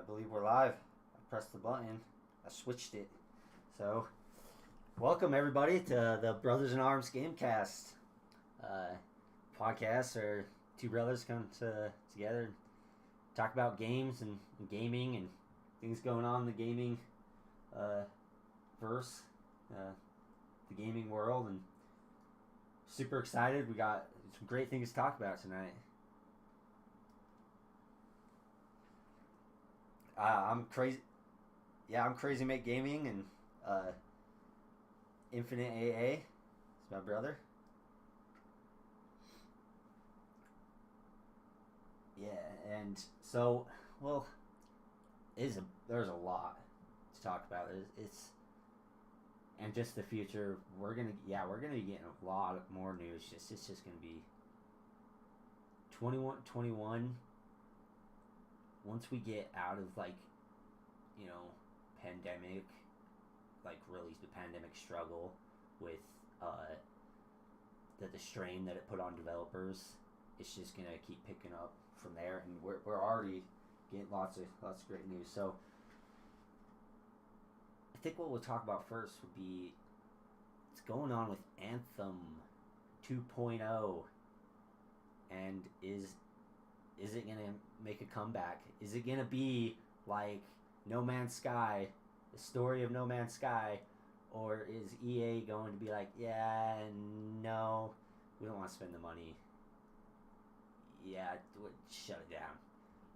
believe we're live. I pressed the button. I switched it. So, welcome everybody to the Brothers in Arms Gamecast podcast, where two brothers come together, talk about games and gaming and things going on in the gaming verse, the gaming world, and super excited. We got some great things to talk about tonight. I'm crazy. Yeah, I'm Crazy Mate Gaming, and Infinite AA is my brother. Yeah, and so, well, there's a lot to talk about. It's and just the future. We're gonna be getting a lot more news. It's just gonna be 21. Once we get out of pandemic, really the pandemic struggle with the strain that it put on developers, it's just gonna keep picking up from there, and we're already getting lots of great news. So I think what we'll talk about first would be what's going on with Anthem 2.0, and is it gonna make a comeback? Is it gonna be like No Man's Sky, the story of No Man's Sky, or is EA going to be like, yeah, no, we don't want to spend the money. Yeah, shut it down.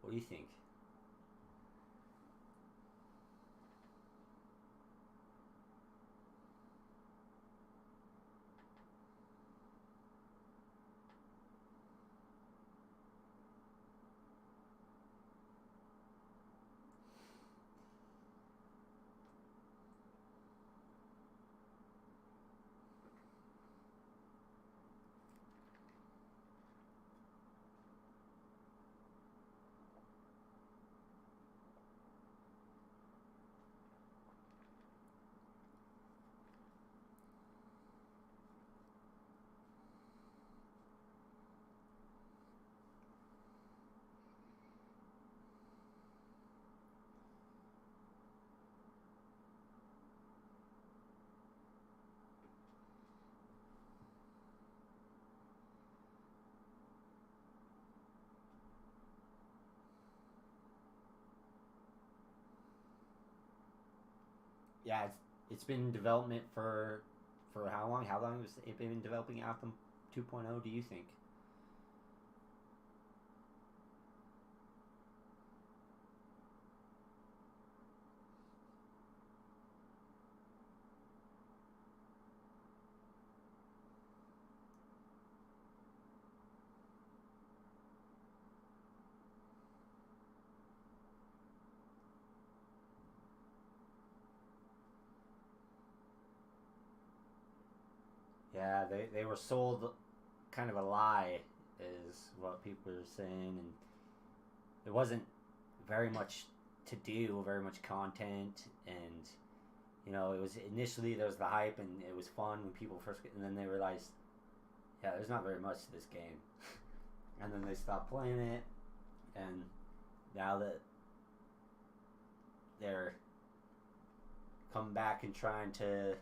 What do you think? Yeah, it's been in development for how long? How long has it been developing Anthem 2.0, do you think? Yeah, they were sold kind of a lie, is what people are saying, and it wasn't very much to do, very much content, and it was initially there was the hype and it was fun when people first and then they realized, yeah, there's not very much to this game, and then they stopped playing it, and now that they're coming back and trying to,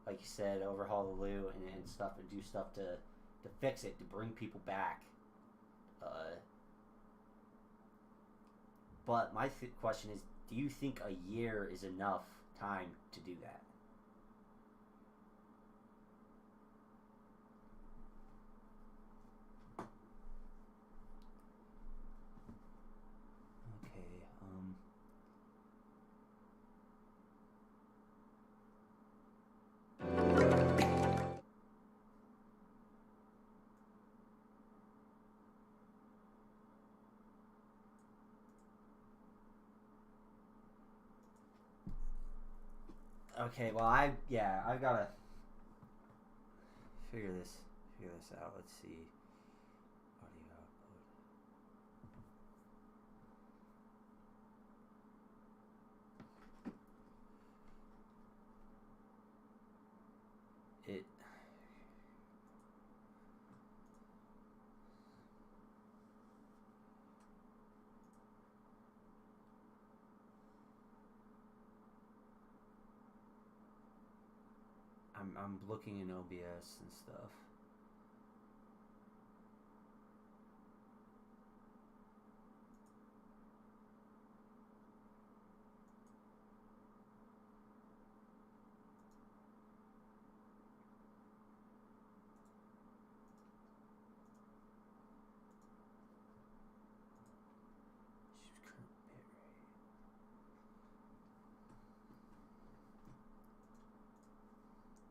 like you said, overhaul the loot and stuff, and do stuff to fix it, to bring people back. But my question is, do you think a year is enough time to do that? Okay. Okay. Well, I've gotta figure this out. Let's see. Audio output. It I'm looking in OBS and stuff.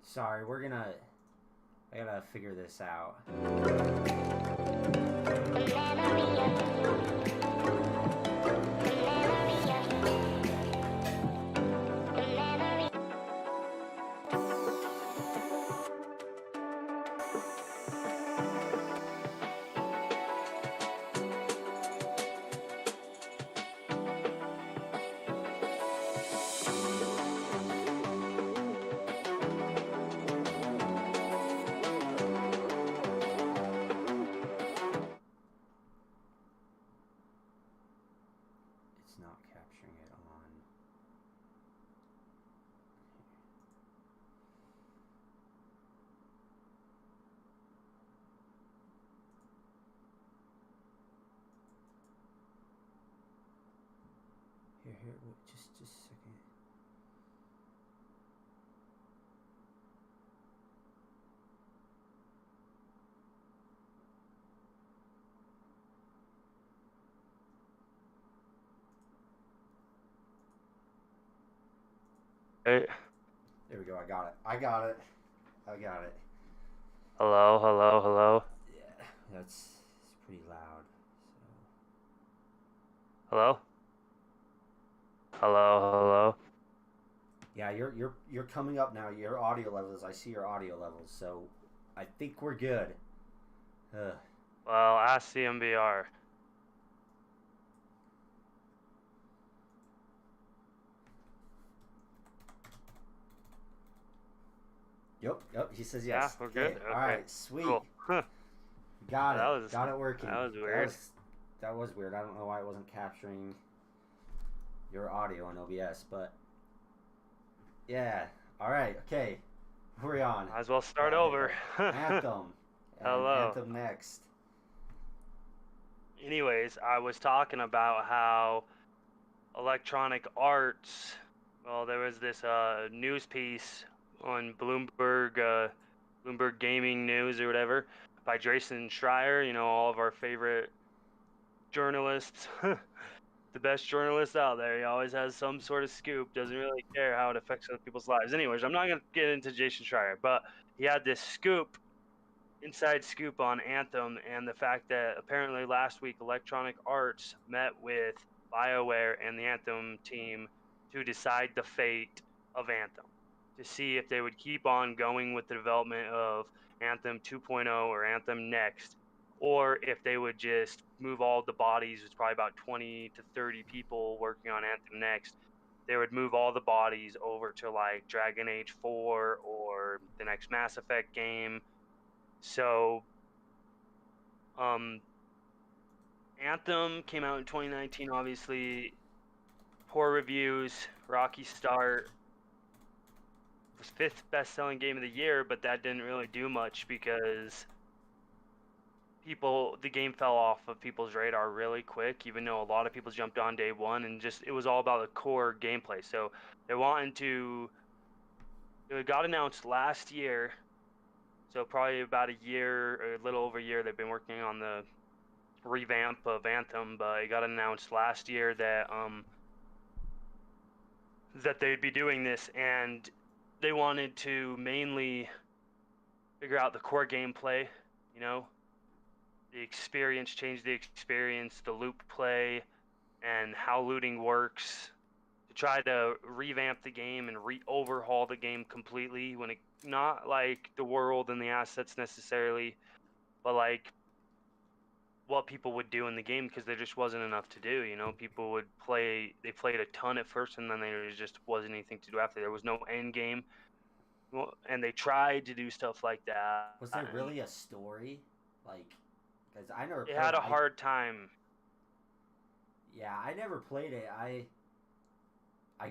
Sorry, I gotta figure this out. It's not capturing it on. Here, just a second. Hey. There we go. I got it. Hello, hello, hello. Yeah, it's pretty loud. So. Hello. Hello, hello. Yeah, you're coming up now. Your audio levels. I see your audio levels. So, I think we're good. Well, ask CMBR. Yep. He says yes. Yeah, we're good. Okay. All right, sweet. Cool. Got it. Got it working. That was weird. That was weird. I don't know why it wasn't capturing your audio on OBS, but yeah. All right. Okay. Who are we on? Might as well start over. Anthem. Hello. Anthem next. Anyways, I was talking about how Electronic Arts. Well, there was this news piece on Bloomberg Gaming News or whatever by Jason Schreier. You know, all of our favorite journalists. The best journalist out there. He always has some sort of scoop. Doesn't really care how it affects other people's lives. Anyways, I'm not gonna get into Jason Schreier, but he had this inside scoop on Anthem and the fact that apparently last week Electronic Arts met with BioWare and the Anthem team to decide the fate of Anthem, to see if they would keep on going with the development of Anthem 2.0 or Anthem Next, or if they would just move all the bodies. It's probably about 20 to 30 people working on Anthem Next. They would move all the bodies over to like Dragon Age 4 or the next Mass Effect game. So, Anthem came out in 2019, obviously. Poor reviews, rocky start. It was 5th best-selling game of the year, but that didn't really do much because the game fell off of people's radar really quick, even though a lot of people jumped on day one, and it was all about the core gameplay. So it got announced last year. So probably about a year, or a little over a year, they've been working on the revamp of Anthem, but it got announced last year that they'd be doing this, and they wanted to mainly figure out the core gameplay, you know, change the experience, the loop play, and how looting works, to try to revamp the game and overhaul the game completely, not like the world and the assets necessarily, but like what people would do in the game, because there just wasn't enough to do. You know, they played a ton at first, and then there just wasn't anything to do after. There was no end game. Well, and they tried to do stuff like that. Was there really a story? Like, because I never played it. It had a hard time. Yeah, I never played it. I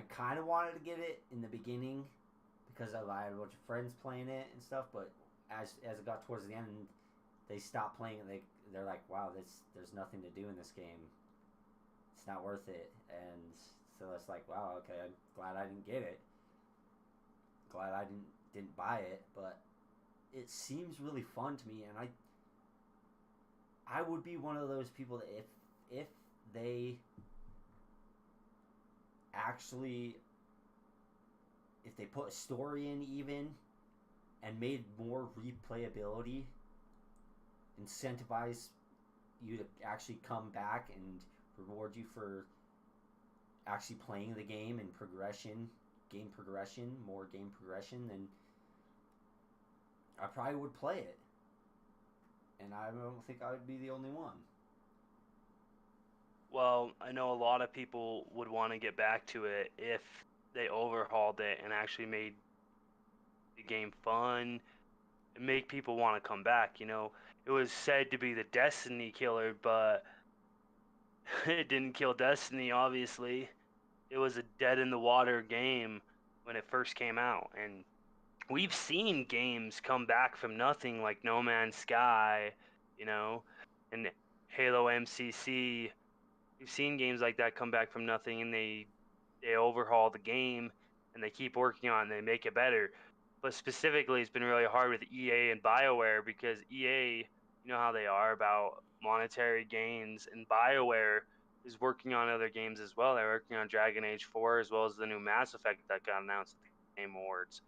kind of wanted to get it in the beginning because I had a bunch of friends playing it and stuff. But as it got towards the end, they stopped playing it. They're like, wow, there's nothing to do in this game. It's not worth it. And so it's like, wow, okay, I'm glad I didn't get it. Glad I didn't buy it, but it seems really fun to me, and I would be one of those people that if they actually, if they put a story in even and made more replayability, incentivize you to actually come back and reward you for actually playing the game and game progression, then I probably would play it. And I don't think I would be the only one. Well, I know a lot of people would want to get back to it if they overhauled it and actually made the game fun and make people want to come back. It was said to be the Destiny killer, but it didn't kill Destiny, obviously. It was a dead in the water game when it first came out, and we've seen games come back from nothing, like No Man's Sky, and Halo MCC. We've seen games like that come back from nothing, and they overhaul the game and they keep working on it and they make it better. But specifically, it's been really hard with EA and BioWare, because EA, you know how they are about monetary gains, and BioWare is working on other games as well. They're working on Dragon Age 4 as well as the new Mass Effect that got announced at the Game Awards.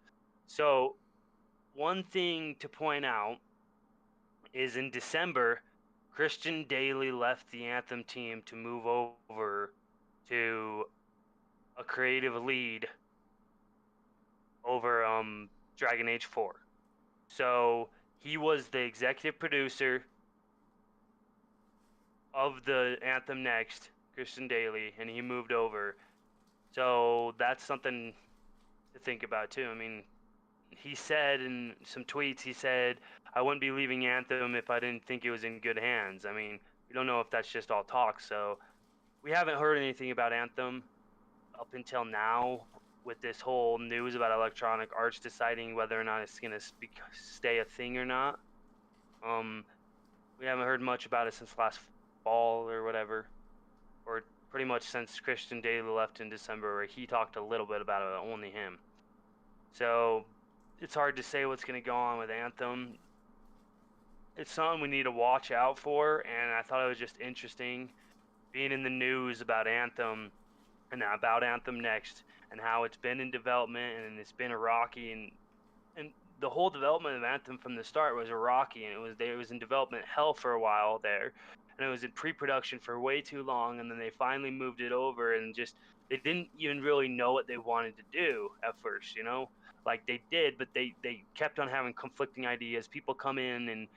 So one thing to point out is in December, Christian Daly left the Anthem team to move over to a creative lead over Dragon Age 4. So he was the executive producer of the Anthem Next, Christian Daly, and he moved over. So that's something to think about too. I mean, he said in some tweets, he said, I wouldn't be leaving Anthem if I didn't think it was in good hands. I mean, we don't know if that's just all talk. So we haven't heard anything about Anthem up until now, with this whole news about Electronic Arts deciding whether or not it's going to stay a thing or not. We haven't heard much about it since last fall or whatever, or pretty much since Christian Daly left in December, where he talked a little bit about it, only him. So it's hard to say what's going to go on with Anthem. It's something we need to watch out for, and I thought it was just interesting being in the news about Anthem and about Anthem Next, and how it's been in development and it's been a rocky, and the whole development of Anthem from the start was a rocky, and it was in development hell for a while there, and it was in pre-production for way too long, and then they finally moved it over, and just they didn't even really know what they wanted to do at first, like they did, but they kept on having conflicting ideas. People come in and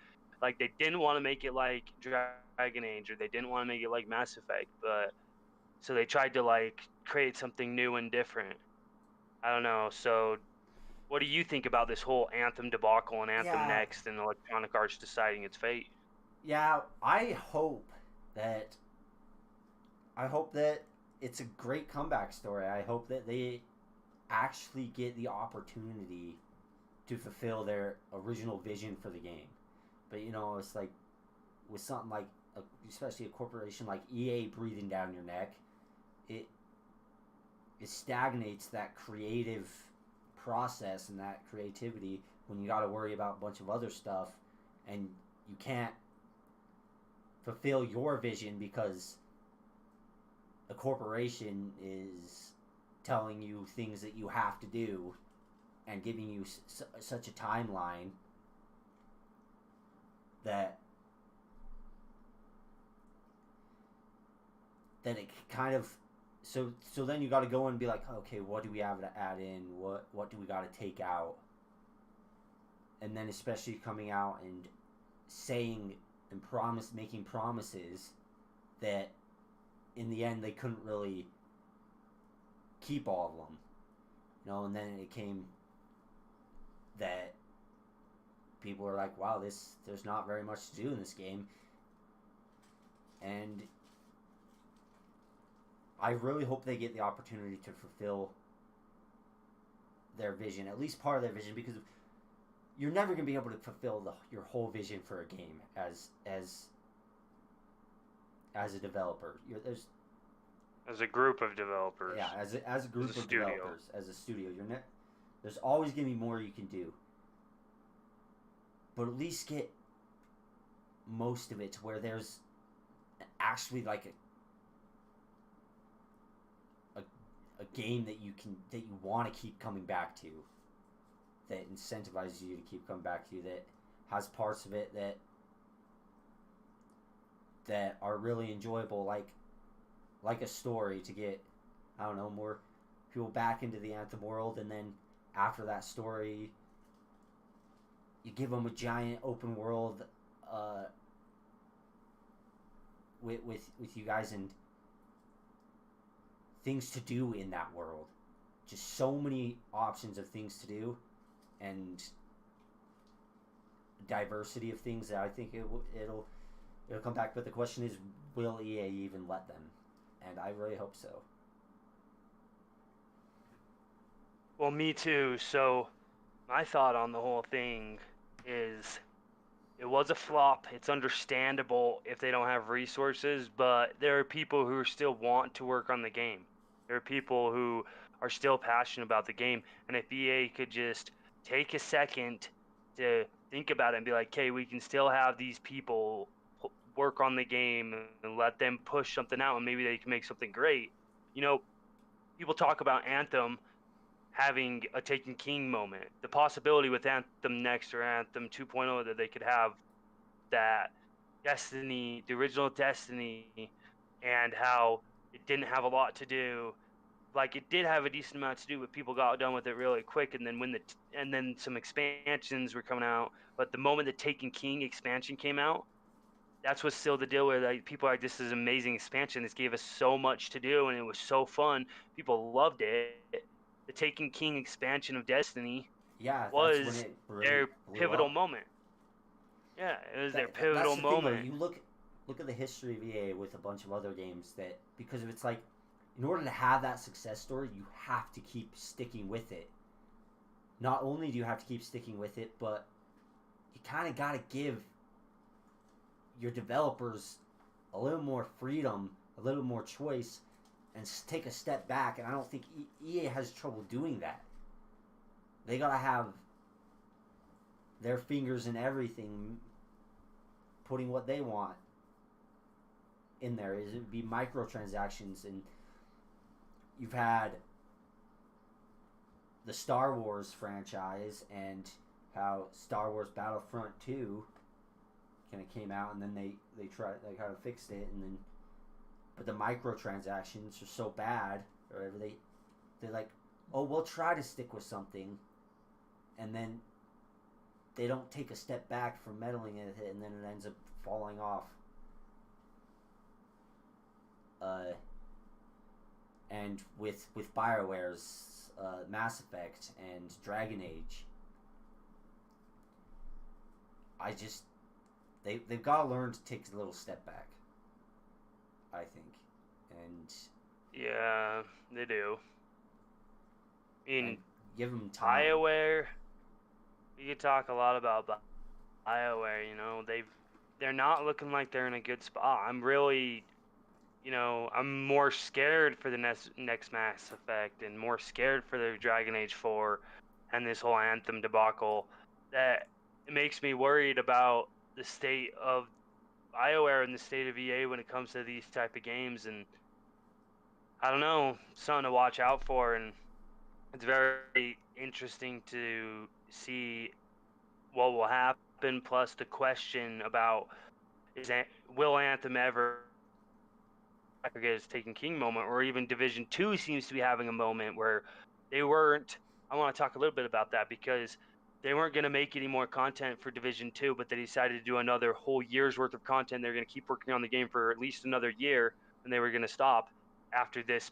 like they didn't want to make it like Dragon Age, or they didn't want to make it like Mass Effect, but so they tried to like create something new and different. I don't know. So what do you think about this whole Anthem debacle and Anthem Yeah, Next and Electronic Arts deciding its fate? yeah. That I hope that it's a great comeback story. I hope that they actually get the opportunity to fulfill their original vision for the game. But it's like with something like, especially a corporation like EA breathing down your neck, it stagnates that creative process and that creativity when you got to worry about a bunch of other stuff, and you can't fulfill your vision because a corporation is telling you things that you have to do and giving you such a timeline that it kind of, so then you got to go and be like, okay, what do we have to add in, what do we got to take out, and then especially coming out and saying and making promises that in the end they couldn't really keep all of them, and then it came that people were like, wow, there's not very much to do in this game, and I really hope they get the opportunity to fulfill their vision, at least part of their vision, because you're never going to be able to fulfill your whole vision for a game as a developer. As a group of developers. Yeah, as a group of developers, as a studio, there's always going to be more you can do. But at least get most of it to where there's actually like a game that you want to keep coming back to, that incentivizes you to keep coming back to, that has parts of it that are really enjoyable, like a story, to get, I don't know, more people back into the Anthem world, and then after that story, you give them a giant open world with you guys and things to do in that world. Just so many options of things to do, and diversity of things that I think it'll come back. But the question is, will EA even let them? And I really hope so. Well, me too. So my thought on the whole thing is, it was a flop. It's understandable if they don't have resources, but there are people who still want to work on the game. There are people who are still passionate about the game, and if EA could just take a second to think about it and be like, okay, we can still have these people work on the game and let them push something out, and maybe they can make something great. You know, people talk about Anthem having a Taken King moment. The possibility with Anthem Next or Anthem 2.0 that they could have that Destiny, the original Destiny, and how it didn't have a lot to do. Like, it did have a decent amount to do, but people got done with it really quick. And then and then some expansions were coming out. But the moment the Taken King expansion came out, that's what's still the deal where, like, people are like, this is an amazing expansion. This gave us so much to do, and it was so fun. People loved it. The Taken King expansion of Destiny was their pivotal moment. Yeah, it was their pivotal moment. Thing, you look at the history of EA with a bunch of other games, that because it's like, in order to have that success story, you have to keep sticking with it. Not only do you have to keep sticking with it, but you kind of got to give your developers a little more freedom, a little more choice, and take a step back. And I don't think EA has trouble doing that. They got to have their fingers in everything, putting what they want in there. It'd be microtransactions, and you've had the Star Wars franchise and how Star Wars Battlefront 2 kind of came out, and then they kind of fixed it, and then but the microtransactions are so bad, or whatever, they're like, oh, we'll try to stick with something, and then they don't take a step back from meddling in it, and then it ends up falling off. And with BioWare's Mass Effect and Dragon Age, they've got to learn to take a little step back, I think. And yeah, they do. I mean, give them time. BioWare, you could talk a lot about BioWare. You know, they're not looking like they're in a good spot. I'm really, I'm more scared for the next Mass Effect, and more scared for the Dragon Age 4 and this whole Anthem debacle. That it makes me worried about the state of BioWare and the state of EA when it comes to these type of games. And I don't know, something to watch out for, and it's very interesting to see what will happen. Plus the question about, will Anthem ever get its Taken King moment, or even Division 2 seems to be having a moment where they weren't. I want to talk a little bit about that, because they weren't going to make any more content for Division 2, but they decided to do another whole year's worth of content. They're going to keep working on the game for at least another year, and they were going to stop after this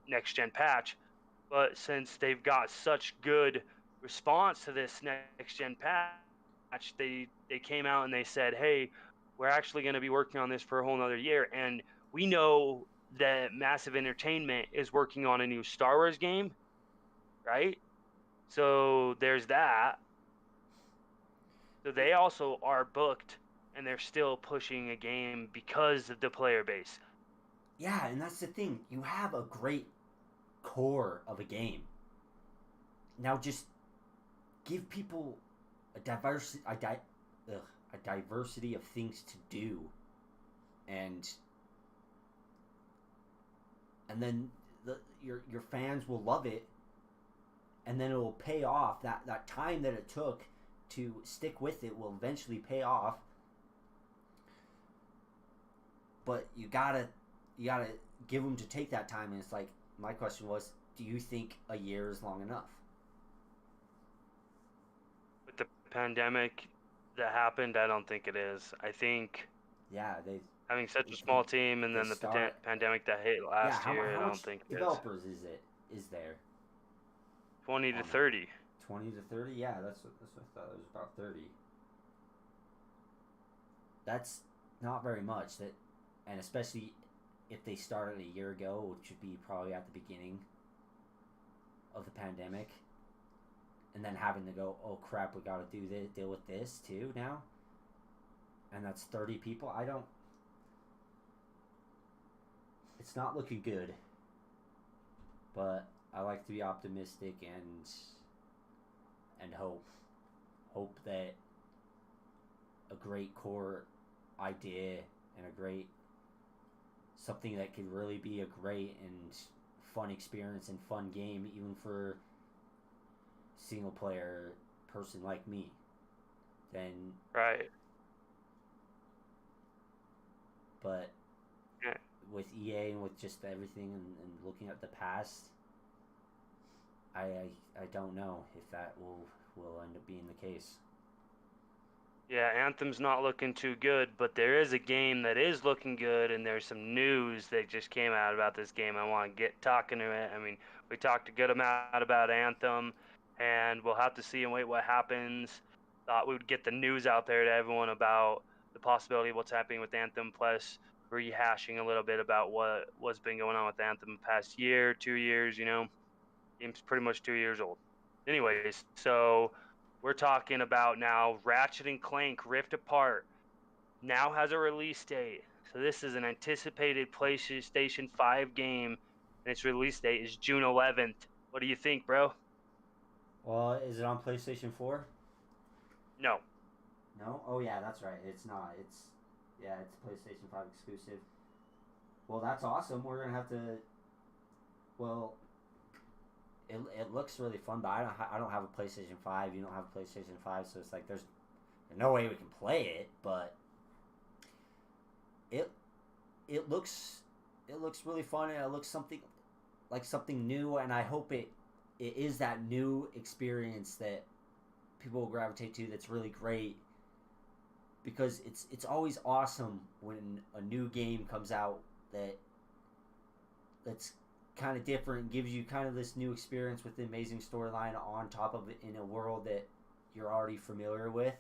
next-gen patch. But since they've got such good response to this next-gen patch, they came out and they said, hey, we're actually going to be working on this for a whole nother year. And we know that Massive Entertainment is working on a new Star Wars game, right? So there's that. So they also are booked, and they're still pushing a game because of the player base. Yeah, and that's the thing. You have a great core of a game. Now just give people a diversity of things to do, and then your fans will love it, and then it will pay off. That time that it took to stick with it will eventually pay off. But you gotta give them to take that time. And it's like, my question was, do you think a year is long enough? With the pandemic that happened, I don't think it is. I think Yeah, having such a small team and they then the start. pandemic that hit Yeah, last year, I how don't much think it is. developers is there 20 to on that? 30. 20 to 30. Yeah, that's what I thought. It was about 30. That's not very much. That, and especially if they started a year ago, which would be probably at the beginning of the pandemic, and then having to go, oh crap, we got to do this, deal with this too now, and that's 30 people. I don't. It's not looking good, but I like to be optimistic and hope that a great core idea and a great something that could really be a great and fun experience and fun game, even for single player person like me, then. Right. But Yeah. with EA and with just everything, and looking at the past, I don't know if that will end up being the case. Yeah, Anthem's not looking too good, but there is a game that is looking good, and there's some news that just came out about this game. I want to get talking to it. I mean, we talked a good amount about Anthem, and we'll have to see and wait what happens. Thought we would get the news out there to everyone about the possibility of what's happening with Anthem, plus rehashing a little bit about what's been going on with Anthem the past year, 2 years, Game's pretty much 2 years old. Anyways, so we're talking about now Ratchet and Clank Rift Apart now has a release date. So this is an anticipated PlayStation 5 game, and its release date is June 11th. What do you think, bro? Well, is it on PlayStation 4? No. No? Oh yeah, that's right. It's not. It's PlayStation 5 exclusive. Well, that's awesome. We're gonna have to. Well, it looks really fun, but I don't have a PlayStation 5. You don't have a PlayStation 5, so it's like there's no way we can play it. But it it looks really fun, and it looks something new, and I hope it is that new experience that people will gravitate to. That's really great, because it's always awesome when a new game comes out that's kind of different and gives you kind of this new experience with the amazing storyline on top of it in a world that you're already familiar with.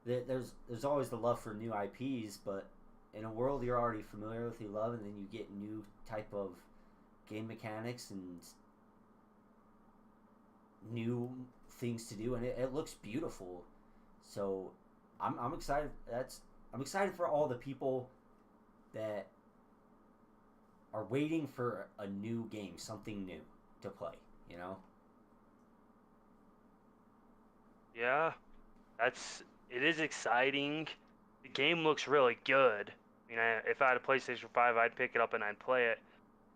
There's always the love for new IPs, but in a world you're already familiar with, you love, and then you get new type of game mechanics and new things to do, and it looks beautiful. So I'm excited. I'm excited for all the people that are waiting for a new game, something new to play. You know? Yeah, it is exciting. The game looks really good. I mean, if I had a PlayStation 5, I'd pick it up and I'd play it.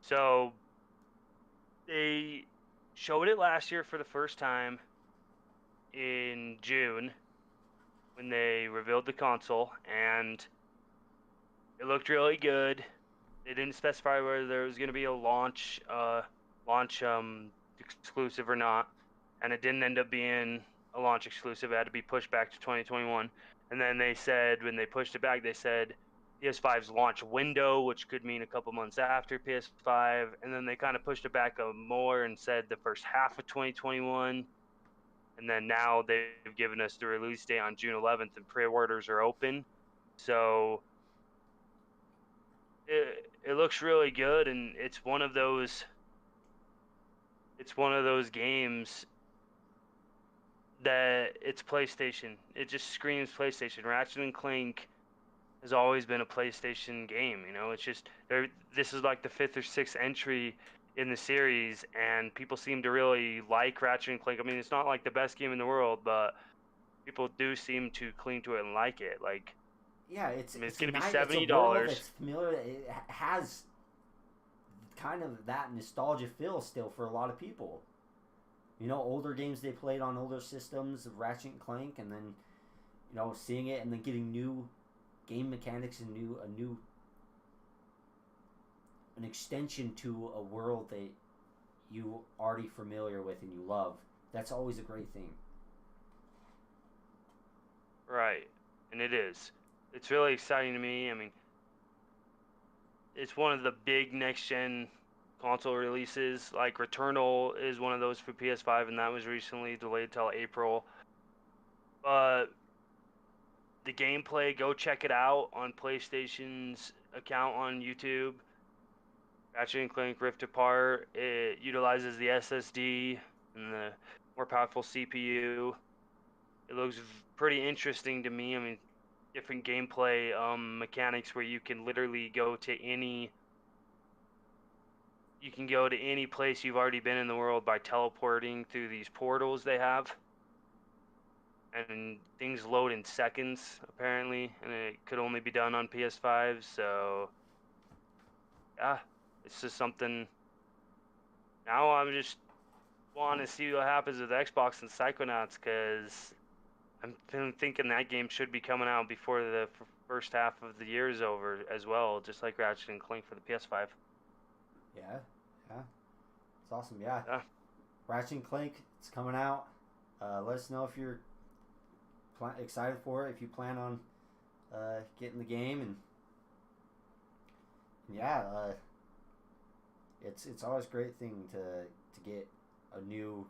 So they showed it last year for the first time in June when they revealed the console, and it looked really good. They didn't specify whether there was going to be a launch exclusive or not, and it didn't end up being a launch exclusive. It had to be pushed back to 2021. And then they said, when they pushed it back, they said PS5's launch window, which could mean a couple months after PS5. And then they kind of pushed it back more and said the first half of 2021. And then now they've given us the release date on June 11th, and pre-orders are open. So it looks really good, and it's one of those it's one of those games that it's PlayStation. It just screams PlayStation. Ratchet and Clank has always been a PlayStation game. It's just this is like the fifth or sixth entry in the series, and people seem to really like Ratchet and Clank. I mean, it's not like the best game in the world, but people do seem to cling to it and like it. Like, Yeah, I mean, it's a gonna be nice, it's a world $70. that's familiar. It has kind of that nostalgia feel still for a lot of people. Older games they played on older systems of Ratchet and Clank, and then seeing it and then getting new game mechanics and an extension to a world that you already familiar with and you love. That's always a great thing. Right, and it is. It's really exciting to me. I mean, it's one of the big next-gen console releases. Like, Returnal is one of those for PS5, and that was recently delayed till April. But the gameplay, go check it out on PlayStation's account on YouTube. Ratchet and Clank Rift Apart. It utilizes the SSD and the more powerful CPU. It looks pretty interesting to me. I mean, different gameplay mechanics where you can literally go to any place you've already been in the world by teleporting through these portals they have, and things load in seconds apparently, and it could only be done on PS5. So yeah, it's just something. Now I'm just want to see what happens with Xbox and Psychonauts, because I'm thinking that game should be coming out before the first half of the year is over as well, just like Ratchet and Clank for the PS5. Yeah, yeah, it's awesome. Yeah, Yeah. Ratchet and Clank, it's coming out. Let us know if you're excited for it. If you plan on getting the game, and yeah, it's always a great thing to get a new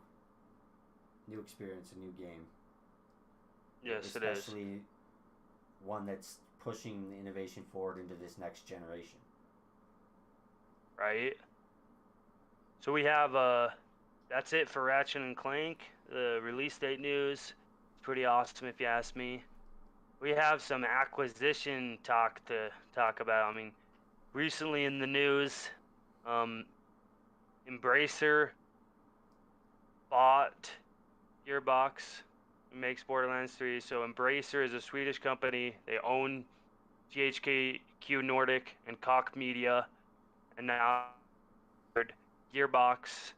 experience, a new game. Yes, it is. Especially one that's pushing the innovation forward into this next generation. Right. So we have that's it for Ratchet and Clank. The release date news. It's pretty awesome if you ask me. We have some acquisition talk to talk about. I mean, recently in the news, Embracer bought Gearbox. It makes Borderlands 3. So Embracer is a Swedish company. They own GHQ Nordic and Koch Media, and now Gearbox.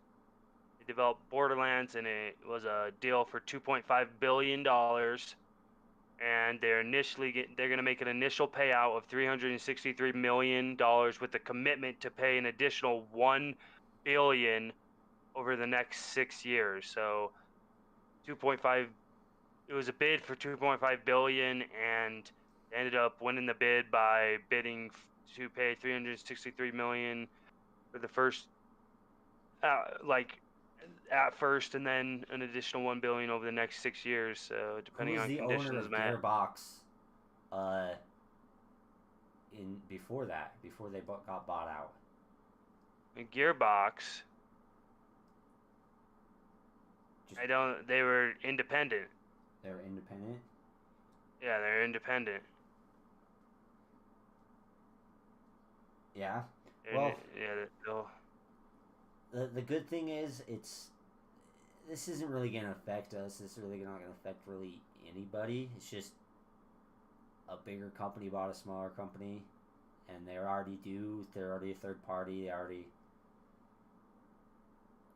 They developed Borderlands, and it was a deal for $2.5 billion. And they're going to make an initial payout of $363 million with a commitment to pay an additional $1 billion over the next 6 years. So 2.5. It was a bid for 2.5 billion, and they ended up winning the bid by bidding to pay 363 million for the first, at first, and then an additional 1 billion over the next 6 years. So depending on conditions Who was the owner of met. Gearbox? Before they got bought out. Gearbox. They were independent. They're independent? Yeah, they're independent. Yeah. Well, yeah. The good thing is this isn't really going to affect us. This is really not going to affect really anybody. It's just a bigger company bought a smaller company, and they're already a third party.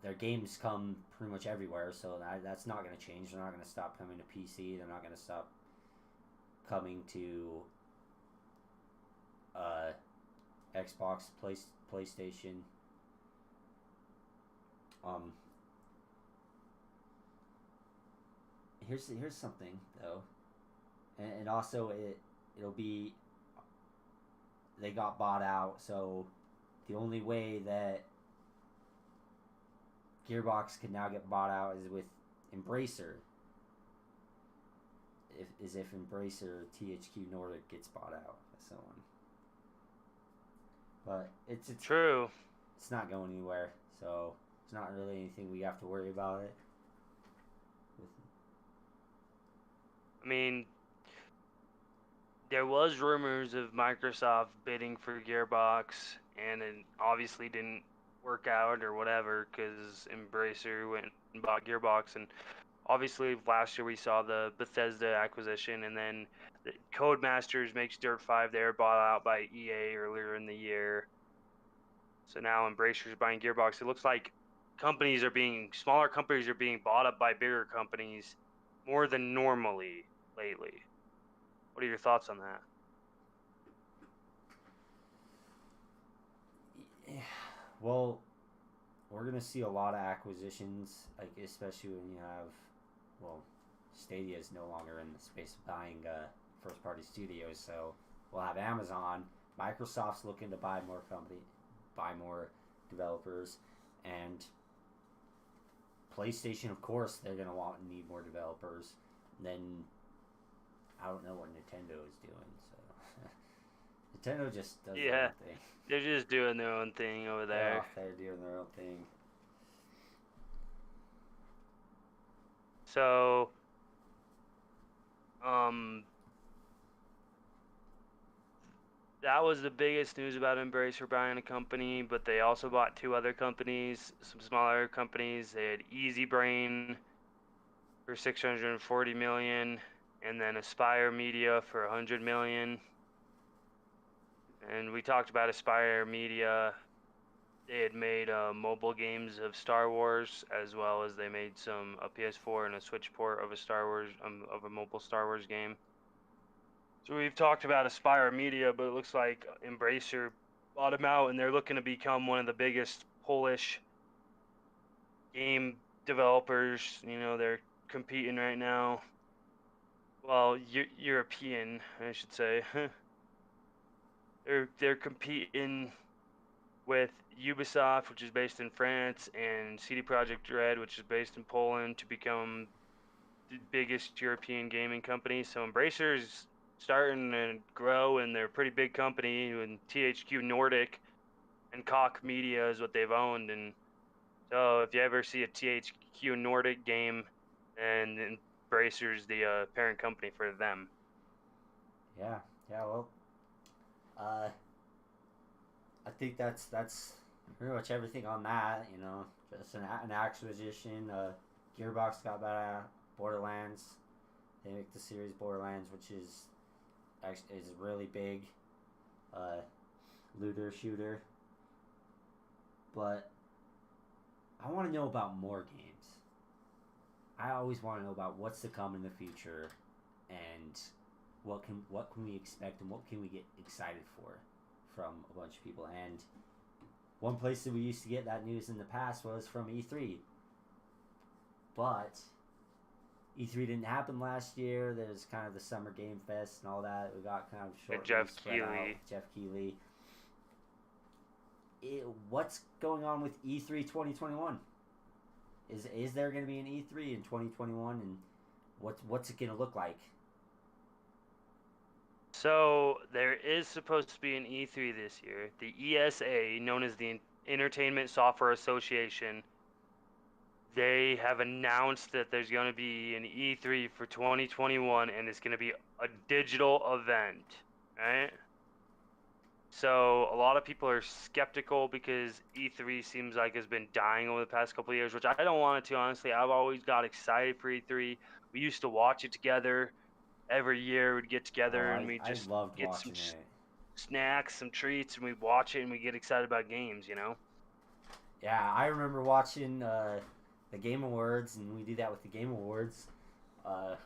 Their games come pretty much everywhere, so that's not going to change. They're not going to stop coming to PC. They're not going to stop coming to Xbox, PlayStation. Here's something though, and also it'll be, they got bought out, so the only way that Gearbox can now get bought out is with Embracer. If Embracer THQ Nordic gets bought out by someone. But it's true. It's not going anywhere. So It's not really anything we have to worry about it. I mean, there was rumors of Microsoft bidding for Gearbox, and it obviously didn't work out or whatever because Embracer went and bought Gearbox, and obviously last year we saw the Bethesda acquisition, and then the Codemasters makes Dirt 5 there, bought out by EA earlier in the year. So now Embracer's buying Gearbox. It looks like smaller companies are being bought up by bigger companies more than normally lately. What are your thoughts on that? Yeah, well, we're gonna see a lot of acquisitions, like especially when you have, well, Stadia is no longer in the space of buying first party studios, so we'll have Amazon. Microsoft's looking to buy more developers, and PlayStation, of course, they're gonna need more developers. And then I don't know what Nintendo is doing, so Nintendo just does their own thing. They're just doing their own thing over there. They're doing their own thing. So, that was the biggest news about Embracer buying a company, but they also bought two other companies, some smaller companies. They had Easy Brain for $640 million, and then Aspire Media for $100 million. And we talked about Aspire Media. They had made mobile games of Star Wars, as well as they made a PS4 and a Switch port of a mobile Star Wars game. So we've talked about Aspire Media, but it looks like Embracer bought them out, and they're looking to become one of the biggest Polish game developers. They're competing right now. Well, European, I should say. They're competing with Ubisoft, which is based in France, and CD Projekt Red, which is based in Poland, to become the biggest European gaming company. So Embracer's starting to grow, and they're a pretty big company. And THQ Nordic and Koch Media is what they've owned. And so if you ever see a THQ Nordic game, and Embracer's the parent company for them. Yeah, well, I think that's pretty much everything on that. Just an acquisition. Gearbox got Borderlands. They make the series Borderlands, which is really big. Looter shooter. But I want to know about more games. I always want to know about what's to come in the future, and what can we expect, and what can we get excited for from a bunch of people. And one place that we used to get that news in the past was from E3. But E3 didn't happen last year. There's kind of the Summer Game Fest and all that. We got kind of short. Jeff Keighley. What's going on with E3 2021? Is there going to be an E3 in 2021, and what's it going to look like? So there is supposed to be an E3 this year. The ESA, known as the Entertainment Software Association, they have announced that there's going to be an E3 for 2021, and it's going to be a digital event, right? So a lot of people are skeptical because E3 seems like it's been dying over the past couple of years, which I don't want it to, honestly. I've always got excited for E3. We used to watch it together. Every year we'd get together and we just get some snacks, some treats, and we'd watch it and we get excited about games, Yeah, I remember watching the Game Awards, and we do that with the Game Awards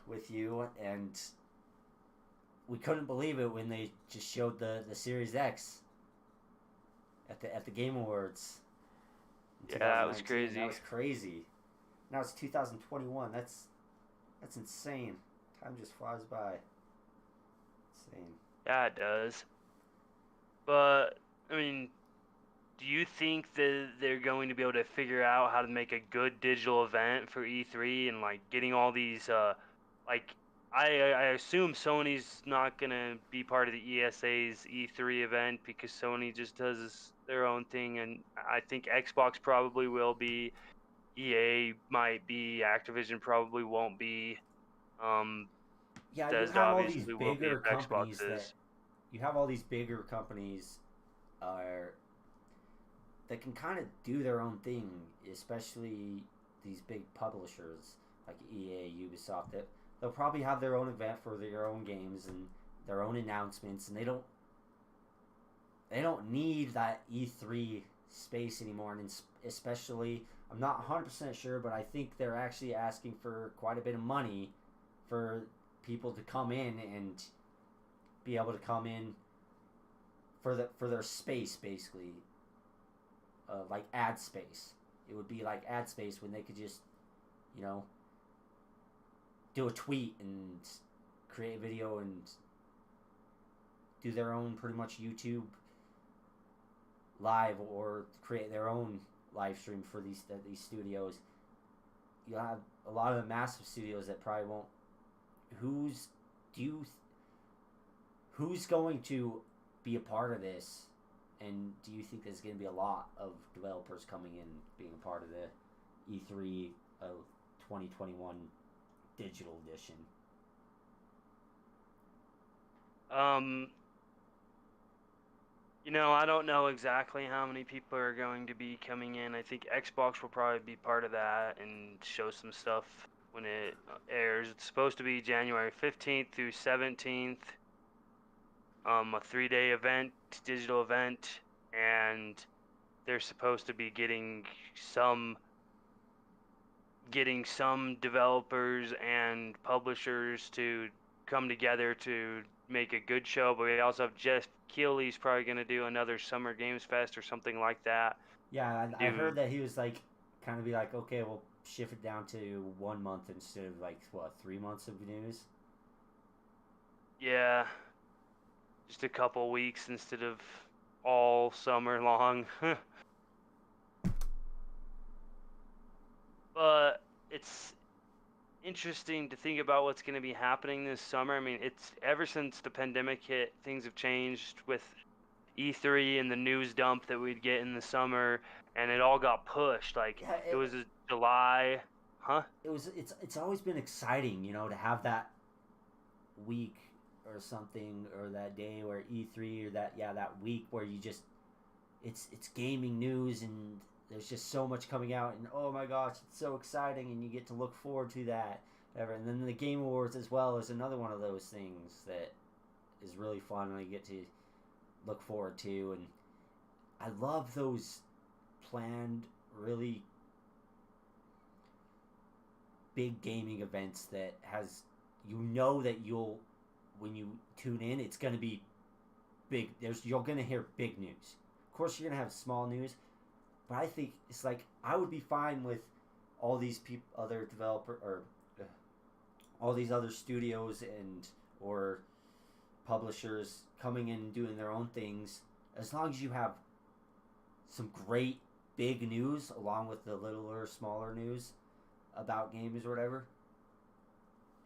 with you, and we couldn't believe it when they just showed the Series X at the Game Awards. Yeah, that was crazy. That was crazy. Now it's 2021. That's insane. Time just flies by. Insane. Yeah, it does. But, I mean, do you think that they're going to be able to figure out how to make a good digital event for E3 and, getting all these, I assume Sony's not gonna be part of the ESA's E3 event because Sony just does their own thing, and I think Xbox probably will be. EA might be. Activision probably won't be. Um, Yeah, Bethesda obviously will be if Xbox is. you have all these bigger companies are that can kind of do their own thing, especially these big publishers like EA, Ubisoft. That they'll probably have their own event for their own games and their own announcements, and they don't need that E3 space anymore. And especially, I'm not 100% sure, but I think they're actually asking for quite a bit of money for people to come in and be able to come in for their space, basically, like ad space. It would be like ad space when they could just, you know, do a tweet and create a video and do their own pretty much YouTube live or create their own live stream for these studios. You have a lot of the massive studios that probably won't. Who's do you? Who's going to be a part of this? And do you think there's going to be a lot of developers coming in being a part of the E3 of 2021 digital edition? Um, I don't know exactly how many people are going to be coming in. I think Xbox will probably be part of that and show some stuff when it airs. It's supposed to be January 15th through 17th. A 3-day event, digital event, and they're supposed to be getting some developers and publishers to come together to make a good show. But we also have Jeff Keighley's probably going to do another Summer Games Fest or something like that. Yeah, I heard that he was like, kind of be like, okay, we'll shift it down to 1 month instead of like, what, 3 months of news? Yeah, just a couple weeks instead of all summer long. But it's interesting to think about what's going to be happening this summer. I mean, it's ever since the pandemic hit, things have changed with E3 and the news dump that we'd get in the summer, and it all got pushed. Like Yeah, it was a July, huh? it's always been exciting, to have that week or something, or that day where E3, or that week where you just it's gaming news, and there's just so much coming out, and oh my gosh, it's so exciting, and you get to look forward to that ever. And then the Game Awards as well is another one of those things that is really fun, and you get to look forward to. And I love those planned, really big gaming events that has, that you'll, when you tune in, it's going to be big. You're going to hear big news. Of course, you're going to have small news, but I think it's like, I would be fine with all these other developer, or all these other studios and or publishers coming in and doing their own things, as long as you have some great big news along with the littler, smaller news about games or whatever,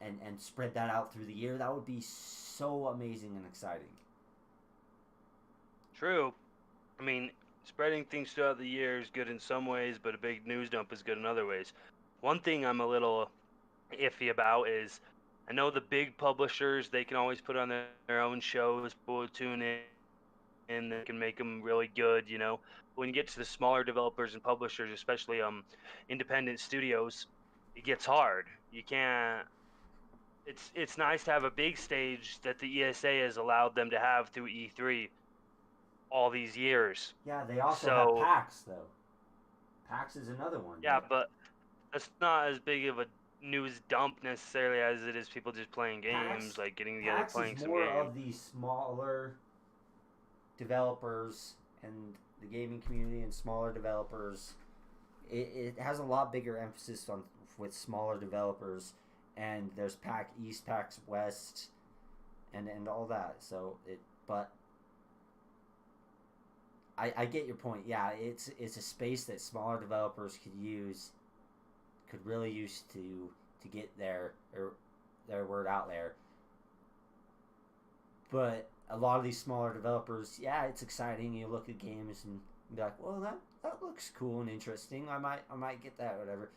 and spread that out through the year. That would be so amazing and exciting. True. I mean, spreading things throughout the year is good in some ways, but a big news dump is good in other ways. One thing I'm a little iffy about is, I know the big publishers, they can always put on their own shows, people tune in, and they can make them really good, But when you get to the smaller developers and publishers, especially independent studios, it gets hard. You can't. It's nice to have a big stage that the ESA has allowed them to have through E3 all these years. Yeah, they also have So PAX though. PAX is another one. yeah, but that's not as big of a news dump necessarily as it is people just playing games, PAX like getting together PAX playing is some more game. of the smaller developers and the gaming community and smaller developers. It has a lot bigger emphasis on with smaller developers, and there's PAX East, PAX West, and all that. So but I get your point. Yeah, it's a space that smaller developers could really use to get there, or their word out there. But a lot of these smaller developers, yeah, it's exciting. You look at games and be like, well, that looks cool and interesting. I might get that, whatever.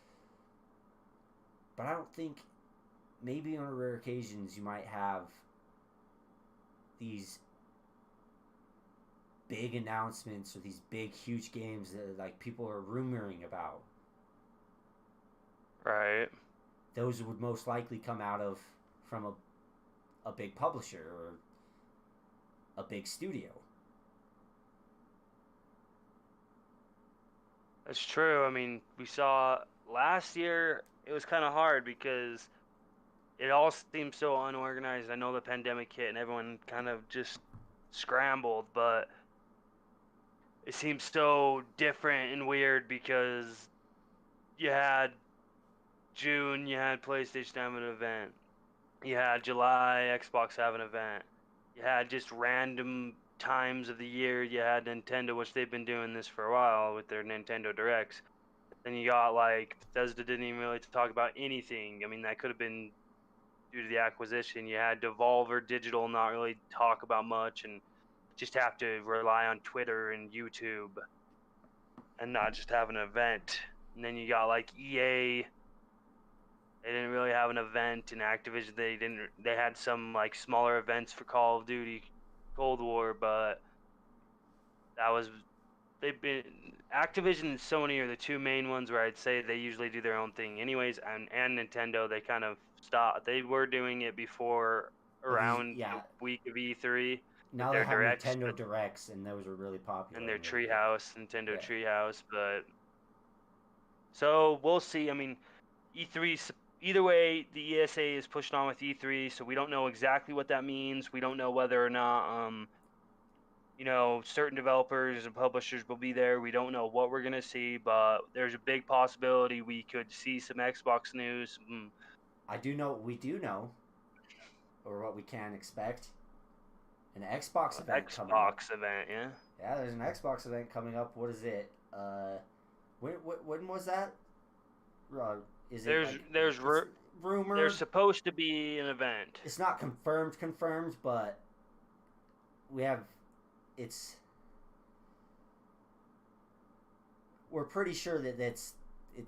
But I don't think, maybe on rare occasions you might have these big announcements or these big huge games that like people are rumoring about. Right. Those would most likely come out of from a big publisher or a big studio. That's true. I mean, we saw last year, it was kind of hard because it all seemed so unorganized. I know the pandemic hit and everyone kind of just scrambled, but it seems so different and weird because you had June, you had PlayStation have an event. You had July, Xbox have an event. You had just random times of the year. You had Nintendo, which they've been doing this for a while with their Nintendo Directs. Then you got like Bethesda didn't even really talk about anything. I mean, that could have been due to the acquisition. You had Devolver Digital not really talk about much and just have to rely on Twitter and YouTube and not just have an event. And then you got like EA. They didn't really have an event in Activision. They had some like smaller events for Call of Duty Cold War, but that was they've been Activision and Sony are the two main ones where I'd say they usually do their own thing anyways, and Nintendo they kind of stopped. They were doing it before Well, these, around yeah. the week of E3 with Now they their have directs Nintendo Directs, and those are really popular. and their They're like, Treehouse, Nintendo yeah. Treehouse, but so we'll see. I mean, E3 either way, the ESA is pushing on with E3, so we don't know exactly what that means. We don't know whether or not certain developers and publishers will be there. We don't know what we're gonna see, but there's a big possibility we could see some Xbox news. We do know, or what we can expect, an Xbox event coming up. Xbox event, yeah. Yeah, there's an Xbox event coming up. What is it? When was that? Is it There's rumor? there's supposed to be an event. It's not confirmed, but we have. It's. We're pretty sure that it's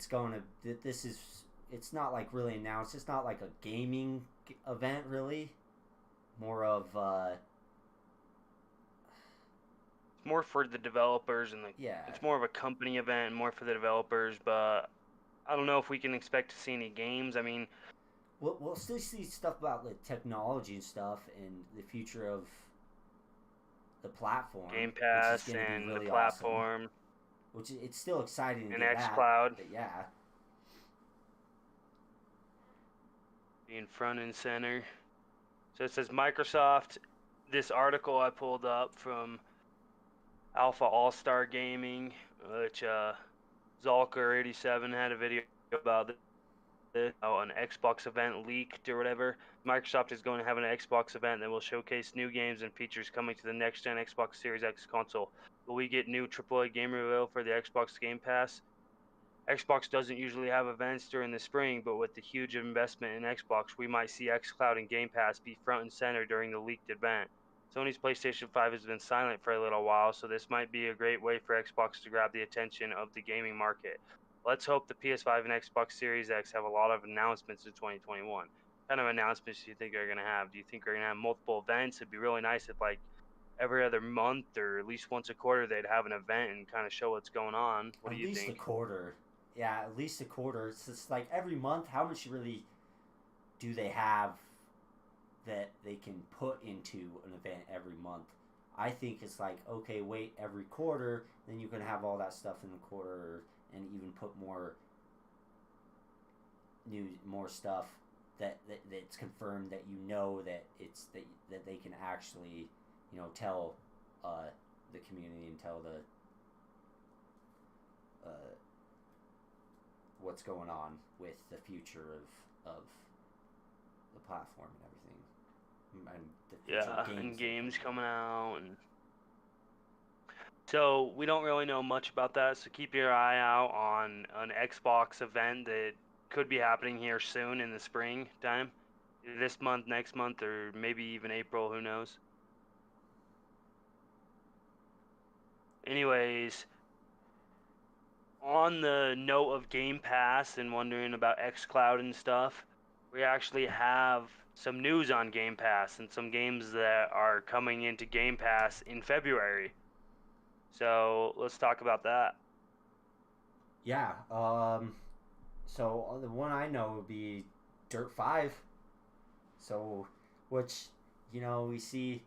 going to that this is. It's not like really announced. It's not like a gaming event really. More of. It's more for the developers and yeah. It's more of a company event and more for the developers, but I don't know if we can expect to see any games. I mean, we'll still see stuff about the technology and stuff and the future of the platform. Game Pass and really the platform. Awesome, which it's still exciting to and get xCloud. But yeah. Being front and center. So it says Microsoft. This article I pulled up from Alpha All-Star Gaming, which Zalker87 had a video about this, an Xbox event leaked or whatever. Microsoft is going to have an Xbox event that will showcase new games and features coming to the next-gen Xbox Series X console. Will we get new AAA game reveal for the Xbox Game Pass? Xbox doesn't usually have events during the spring, but with the huge investment in Xbox, we might see xCloud and Game Pass be front and center during the leaked event. Sony's PlayStation 5 has been silent for a little while, so this might be a great way for Xbox to grab the attention of the gaming market. Let's hope the PS5 and Xbox Series X have a lot of announcements in 2021. What kind of announcements do you think they're going to have? Do you think they're going to have multiple events? It'd be really nice if, like, every other month or at least once a quarter they'd have an event and kind of show what's going on. What do you think? At least a quarter. Yeah, at least a quarter. It's just like every month, how much really do they have that they can put into an event every month? I think it's like, okay, wait every quarter, then you can have all that stuff in the quarter and even put more stuff that's confirmed that that it's that they can actually, tell the community and tell the what's going on with the future of the platform and everything, and the future and games coming out, and so we don't really know much about that. So keep your eye out on an Xbox event that could be happening here soon in the spring time. this month, next month, or maybe even April. Who knows? Anyways, on the note of Game Pass and wondering about xCloud and stuff, we actually have some news on Game Pass and some games that are coming into Game Pass in February. So let's talk about that. Yeah. So the one I know would be Dirt 5. So, which we see,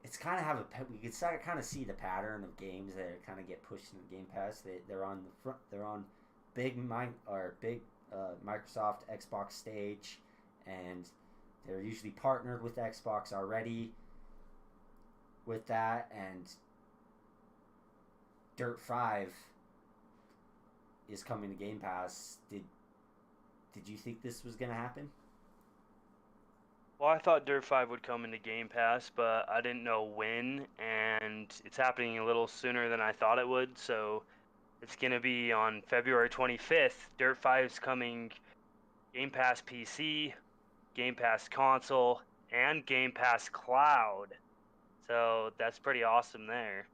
it's kind of we can kind of see the pattern of games that kind of get pushed into Game Pass. They're on the front. They're on big Microsoft Xbox stage, and they're usually partnered with Xbox already with that. And Dirt 5 is coming to Game Pass. Did you think this was gonna happen? Well, I thought Dirt 5 would come into Game Pass, but I didn't know when, and it's happening a little sooner than I thought it would. So it's going to be on February 25th. Dirt 5 is coming Game Pass PC, Game Pass console, and Game Pass cloud. So that's pretty awesome there.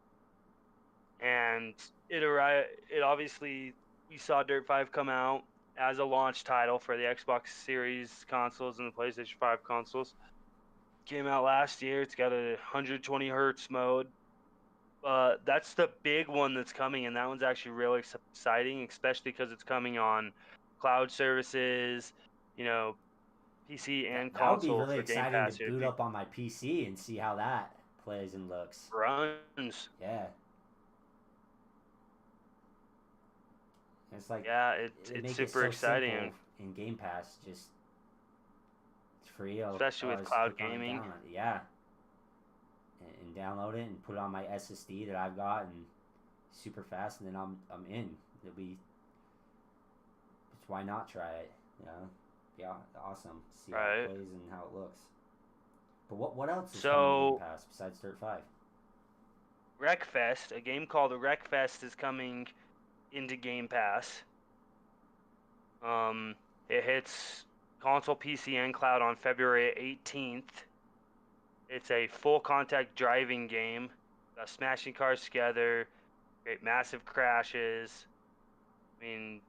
And it obviously, we saw Dirt 5 come out as a launch title for the Xbox Series consoles and the PlayStation 5 consoles. Came out last year. It's got a 120 hertz mode. That's the big one that's coming, and that one's actually really exciting, especially because it's coming on cloud services, PC and That would be console really for Game exciting to Pass. boot up on my PC and see how that plays and looks. Runs. Yeah. It's like Yeah, it it's make it super so exciting, simple in Game Pass. Just it's free. especially with I'll just cloud click on it, gaming. download it. Yeah, and download it and put it on my SSD that I've got, and super fast. And then I'm in. It'll be. Why not try it? Yeah, awesome. See how it Right. plays and how it looks. But what else is coming to Game So Pass besides Dirt 5? Wreckfest, a game called Wreckfest, is coming into Game Pass. It hits console, PC, and cloud on February 18th. It's a full contact driving game, smashing cars together, create massive crashes. I mean,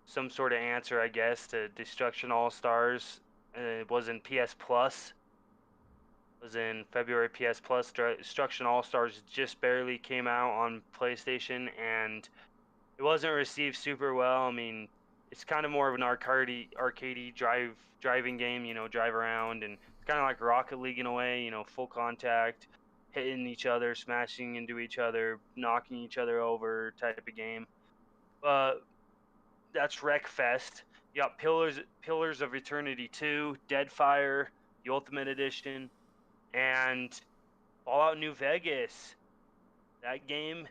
some sort of answer, I guess, to Destruction All Stars. It was in PS Plus. It was in February PS Plus. Destruction All Stars just barely came out on PlayStation, and it wasn't received super well. I mean, it's kind of more of an arcadey driving game, drive around, and it's kind of like Rocket League in a way, full contact, hitting each other, smashing into each other, knocking each other over type of game. That's Wreckfest. You got Pillars of Eternity 2, Deadfire, the Ultimate Edition, and Fallout New Vegas. That game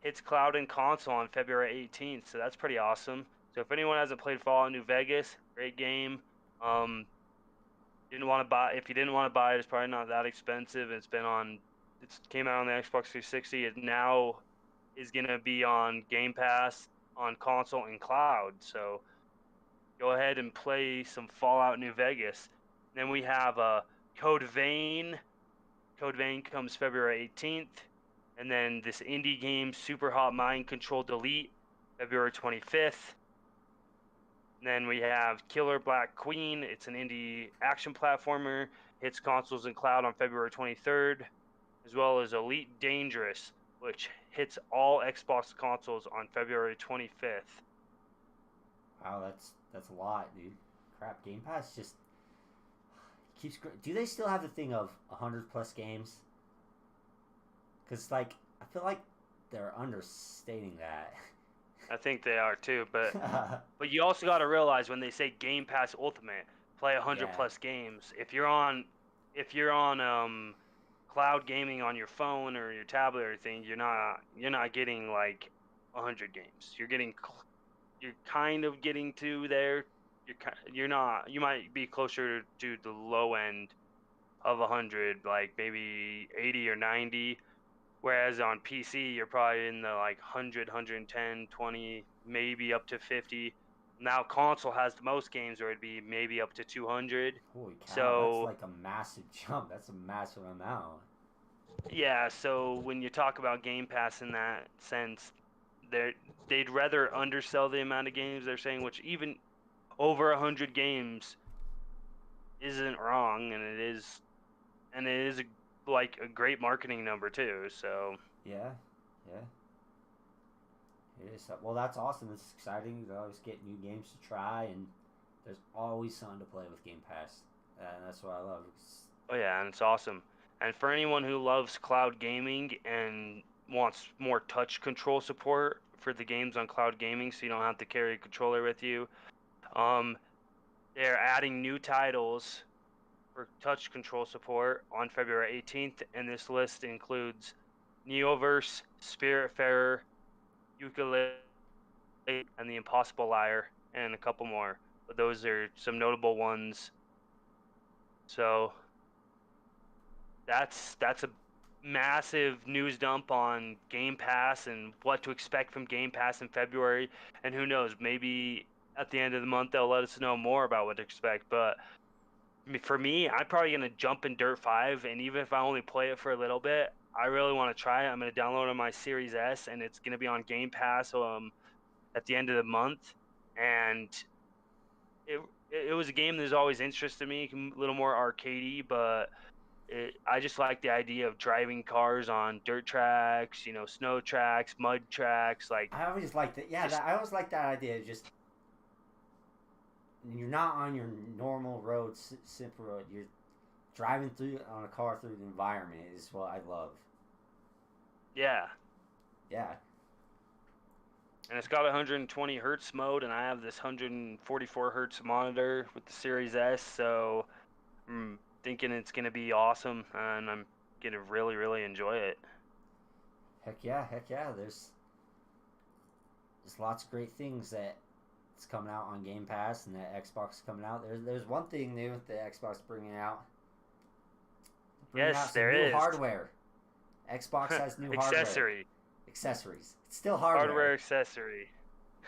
hits cloud and console on February 18th, so that's pretty awesome. So if anyone hasn't played Fallout New Vegas, great game. Didn't want to buy if you didn't want to buy it, it's probably not that expensive. It came out on the Xbox 360. It now is gonna be on Game Pass on console and cloud. So go ahead and play some Fallout New Vegas. Then we have Code Vein. Code Vein comes February 18th. And then this indie game, Super Hot Mind Control Delete, February 25th. And then we have Killer Black Queen. It's an indie action platformer. Hits consoles and cloud on February 23rd. As well as Elite Dangerous, which hits all Xbox consoles on February 25th. Wow, that's a lot, dude. Crap, Game Pass just keeps. Do they still have the thing of 100+ games? Because I feel like they're understating that. I think they are too, but you also got to realize when they say Game Pass Ultimate, play 100 Yeah. plus games. If you're on cloud gaming on your phone or your tablet or anything, you're not getting like 100 games. You're kind of getting to there. You're not. You might be closer to the low end of 100, like maybe 80 or 90. Whereas on PC, you're probably in the like 100, 110, 20, maybe up to 50. Now console has the most games, where it'd be maybe up to 200. Holy cow, that's So like a massive jump. That's a massive amount. yeah, so when you talk about Game Pass in that sense, they'd rather undersell the amount of games they're saying, which even over 100 games isn't wrong, and it is like a great marketing number too. So Yeah, yeah. It is. Well, that's awesome. It's exciting. You always get new games to try, and there's always something to play with Game Pass. And that's what I love. oh yeah, and it's awesome. And for anyone who loves cloud gaming and wants more touch control support for the games on cloud gaming, so you don't have to carry a controller with you, um, they're adding new titles for touch control support on February 18th, and this list includes Neoverse, Spiritfarer, Ukulele, and The Impossible Liar, and a couple more. But those are some notable ones. So that's a massive news dump on Game Pass and what to expect from Game Pass in February. And who knows, maybe at the end of the month they'll let us know more about what to expect. But for me, I'm probably going to jump in Dirt 5, and even if I only play it for a little bit, I really want to try it. I'm going to download it on my Series S, and it's going to be on Game Pass at the end of the month. And it was a game that's always interested me, a little more arcadey, but I just like the idea of driving cars on dirt tracks, snow tracks, mud tracks, like I always like that. Yeah, just I always like that idea. Just you're not on your normal road, simple road. You're driving through on a car through the environment is what I love. yeah. Yeah. And it's got 120 hertz mode, and I have this 144 hertz monitor with the Series S, so I'm thinking it's gonna be awesome, and I'm gonna really, really enjoy it. Heck yeah, heck yeah. There's lots of great things that it's coming out on Game Pass and that Xbox is coming out. There's one thing new that Xbox bringing out. Bringing out Yes, some there new is. hardware. Xbox has new Accessory. accessories. It's still hardware. Hardware accessory.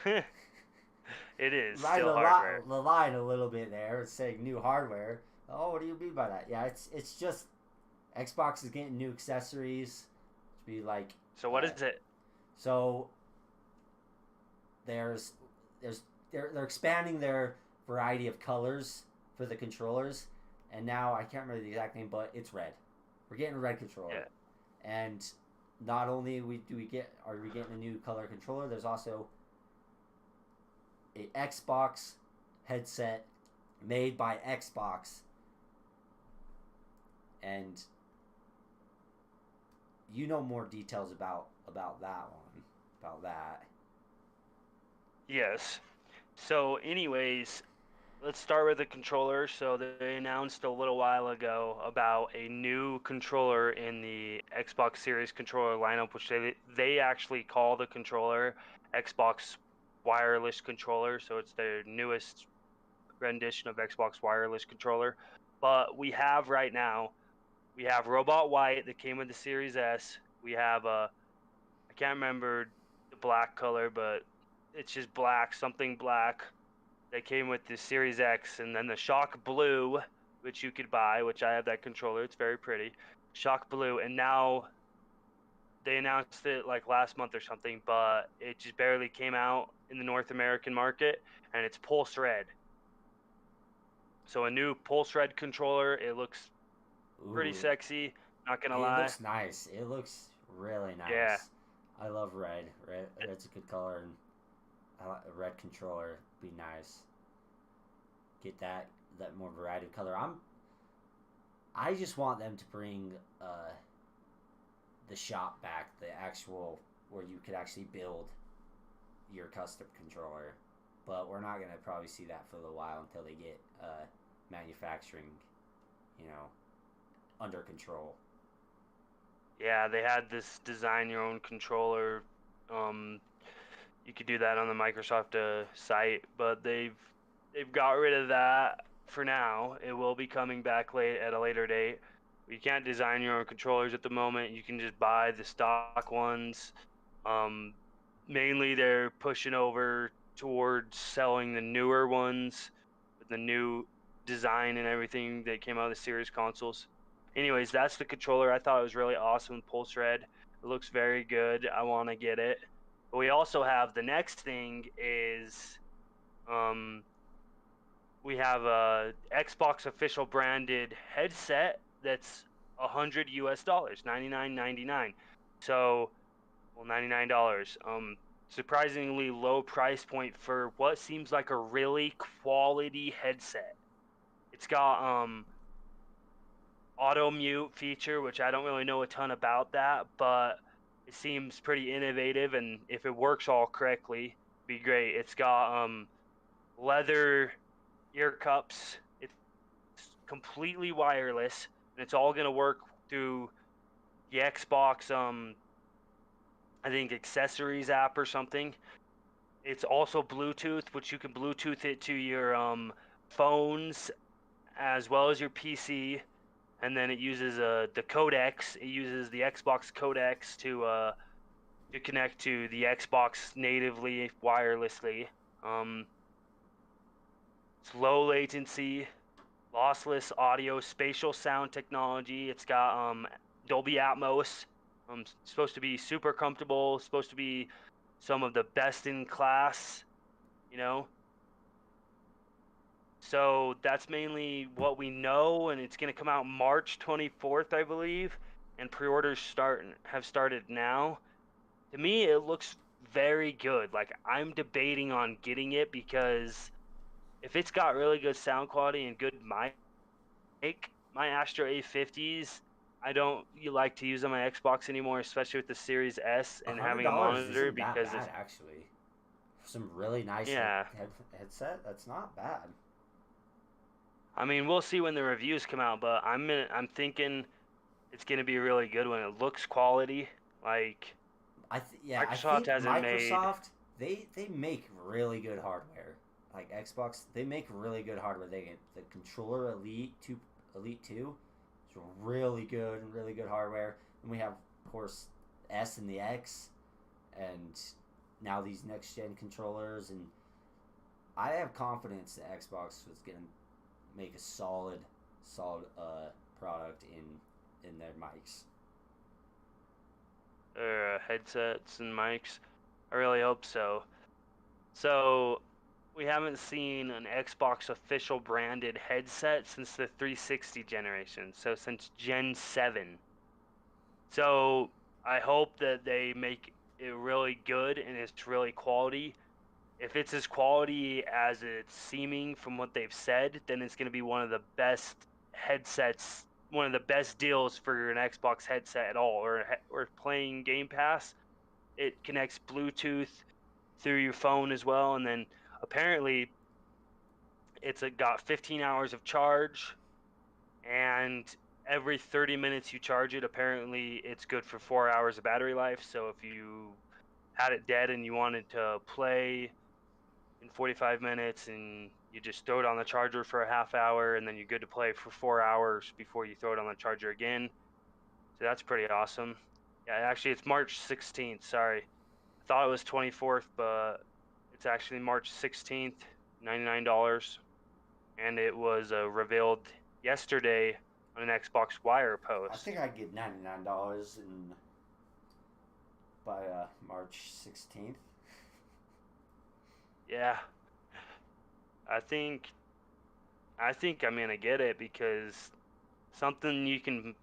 It is Right, still hardware. the line a little bit there. It's saying new hardware. Oh, what do you mean by that? Yeah, it's just Xbox is getting new accessories to be like. So what is it? So there's they're expanding their variety of colors for the controllers, and now I can't remember the exact name, but it's red. We're getting a red controller, Yeah. and not only are we getting a new color controller, there's also a Xbox headset made by Xbox, and you know more details about that. Yes. So, anyways, let's start with the controller. So they announced a little while ago about a new controller in the Xbox Series controller lineup, which they actually call the controller Xbox Wireless Controller. So it's their newest rendition of Xbox Wireless Controller. But we have Robot White that came with the Series S. We have I can't remember the black color, but it's just black, something black. That came with the Series X, and then the Shock Blue, which you could buy, which I have that controller. It's very pretty. Shock Blue, and now they announced it like last month or something, but it just barely came out in the North American market, and it's Pulse Red. So a new Pulse Red controller. It looks pretty Ooh, sexy, not gonna it lie. looks nice. It looks really nice. Yeah. I love red. Red's a good color, and a red controller be nice. Get that more variety of color. I just want them to bring the shop back, the actual where you could actually build your custom controller. But we're not gonna probably see that for a little while until they get manufacturing, under control. Yeah, they had this design your own controller. You could do that on the Microsoft site, but they've got rid of that for now. It will be coming back at a later date. You can't design your own controllers at the moment. You can just buy the stock ones. Mainly, they're pushing over towards selling the newer ones with the new design and everything that came out of the series consoles. Anyways, that's the controller. I thought it was really awesome. Pulse Red. It looks very good. I want to get it. But we also have the next thing is we have a Xbox official branded headset that's $100 US, $99.99. So, well, $99. Surprisingly low price point for what seems like a really quality headset. It's got auto mute feature, which I don't really know a ton about that, but it seems pretty innovative, and if it works all correctly, it'd be great. It's got leather ear cups. It's completely wireless, and it's all gonna work through the Xbox I think accessories app or something. It's also Bluetooth, which you can Bluetooth it to your phones as well as your PC, and then it uses the codecs. It uses the Xbox codecs to connect to the Xbox natively wirelessly. It's low latency, lossless audio, spatial sound technology. It's got Dolby Atmos. Supposed to be super comfortable. Supposed to be some of the best in class, you know. So that's mainly what we know, and it's going to come out March 24th, I believe, and pre-orders have started now. To me, it looks very good. Like, I'm debating on getting it because if it's got really good sound quality and good mic, my Astro A50s, I don't like to use on my Xbox anymore, especially with the Series S and having a $100 monitor isn't that because bad, it's actually. For some really nice yeah. headset, that's not bad. I mean, we'll see when the reviews come out, but I'm thinking it's gonna be really good when it looks quality. Like I Microsoft think hasn't made. Microsoft they make really good hardware. Like Xbox, they make really good hardware. They get the controller Elite 2 is really good hardware. And we have, of course, S and the X, and now these next gen controllers. And I have confidence that Xbox was gonna make a solid product in their mics. Headsets and mics. I really hope so. So we haven't seen an Xbox official branded headset since the 360 generation. So since Gen 7. So I hope that they make it really good and it's really quality. If it's as quality as it's seeming from what they've said, then it's going to be one of the best headsets, one of the best deals for an Xbox headset at all, or playing Game Pass. It connects Bluetooth through your phone as well, and then apparently got 15 hours of charge, and every 30 minutes you charge it, apparently it's good for 4 hours of battery life. So if you had it dead and you wanted to play in 45 minutes and you just throw it on the charger for a half hour and then you're good to play for 4 hours before you throw it on the charger again. So that's pretty awesome. Yeah, actually it's March 16th. Sorry. I thought it was 24th, but it's actually March 16th, $99. And it was revealed yesterday on an Xbox Wire post. I think I'd get $99 by March 16th. Yeah. I think I'm gonna get it because something you can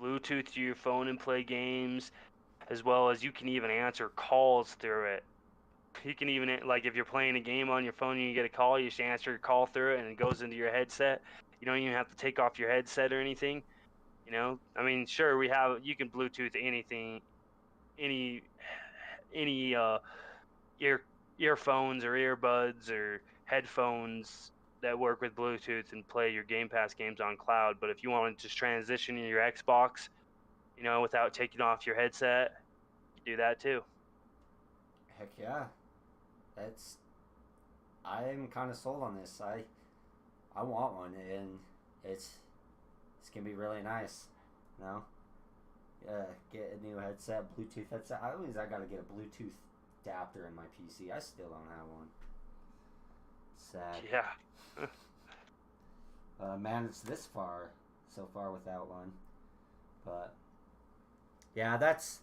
Bluetooth to your phone and play games, as well as you can even answer calls through it. You can even, like, if you're playing a game on your phone and you get a call, you just answer your call through it and it goes into your headset. You don't even have to take off your headset or anything. You know, I mean, sure, you can Bluetooth anything, any earphones or earbuds or headphones that work with Bluetooth and play your Game Pass games on cloud. But if you want to just transition to your Xbox, you know, without taking off your headset, you can do that too. Heck yeah. I'm kind of sold on this. I want one, and it's gonna be really nice. You know, get a new headset, Bluetooth headset. I gotta get a Bluetooth adapter in my PC. I still don't have one. Sad. Yeah. Managed this far, so far without one. But yeah, that's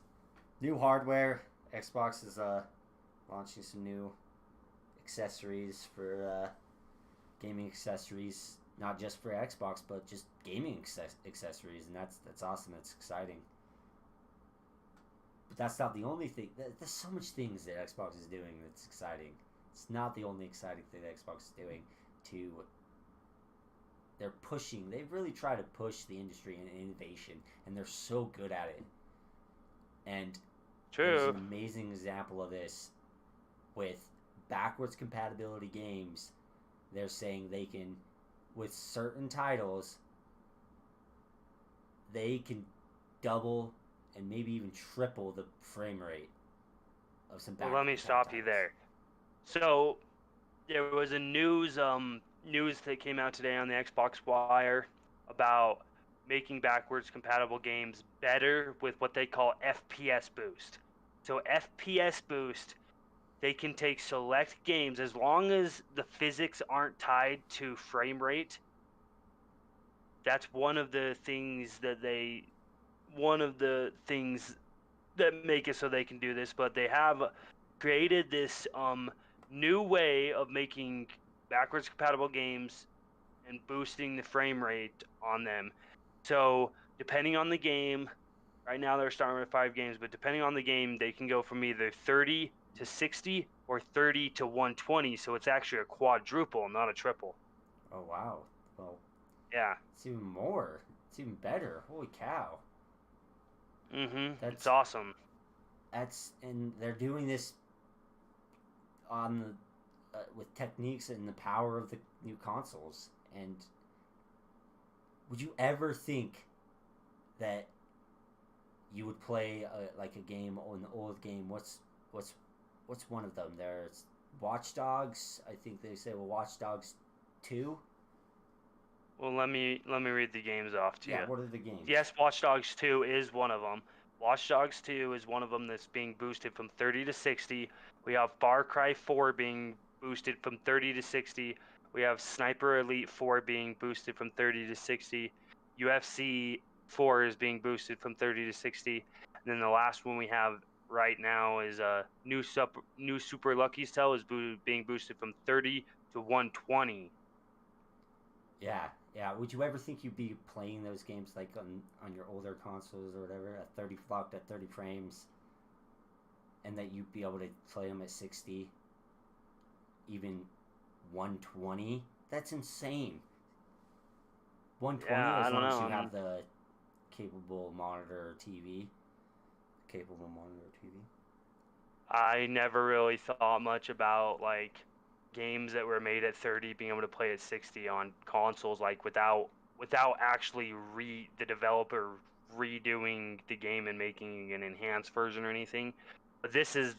new hardware. Xbox is launching some new accessories for gaming accessories, not just for Xbox, but just gaming accessories, and that's awesome. That's exciting. But that's not the only thing. There's so much things that Xbox is doing that's exciting. It's not the only exciting thing that Xbox is doing. They're pushing. They really try to push the industry and innovation, and they're so good at it. And there's True. an amazing example of this with backwards compatibility games. They're saying they can, with certain titles, they can double and maybe even triple the frame rate of some Well, let me backwards stop you titles. there. So there was a news that came out today on the Xbox Wire about making backwards compatible games better with what they call FPS boost. So FPS boost, they can take select games as long as the physics aren't tied to frame rate. That's one of the things that make it so they can do this, but they have created this new way of making backwards compatible games and boosting the frame rate on them. So depending on the game, right now they're starting with 5 games, but depending on the game, they can go from either 30 to 60 or 30 to 120. So it's actually a quadruple, not a triple. Oh wow! Well, Yeah. it's even more. It's even better. Holy cow! It's That's awesome. and they're doing this on the with techniques and the power of the new consoles. And would you ever think that you would play like a game, an old game? What's what's one of them? There's Watch Dogs. I think they say, well, Watch Dogs 2. Well, let me read the games off to Yeah, you. what are the games? Yes, Watch Dogs 2 is one of them. Watch Dogs 2 is one of them that's being boosted from 30 to 60. We have Far Cry 4 being boosted from 30 to 60. We have Sniper Elite 4 being boosted from 30 to 60. UFC 4 is being boosted from 30 to 60. And then the last one we have right now is new Super Lucky's Tale is being boosted from 30 to 120. Yeah, yeah. Would you ever think you'd be playing those games like on your older consoles or whatever at 30 flopped at 30 frames, and that you'd be able to play them at 60, even 120? That's insane. 120 Yeah, I as don't long as you know. have the capable monitor TV. Capable monitor TV. I never really thought much about like games that were made at 30 being able to play at 60 on consoles, like without actually the developer redoing the game and making an enhanced version or anything. But this is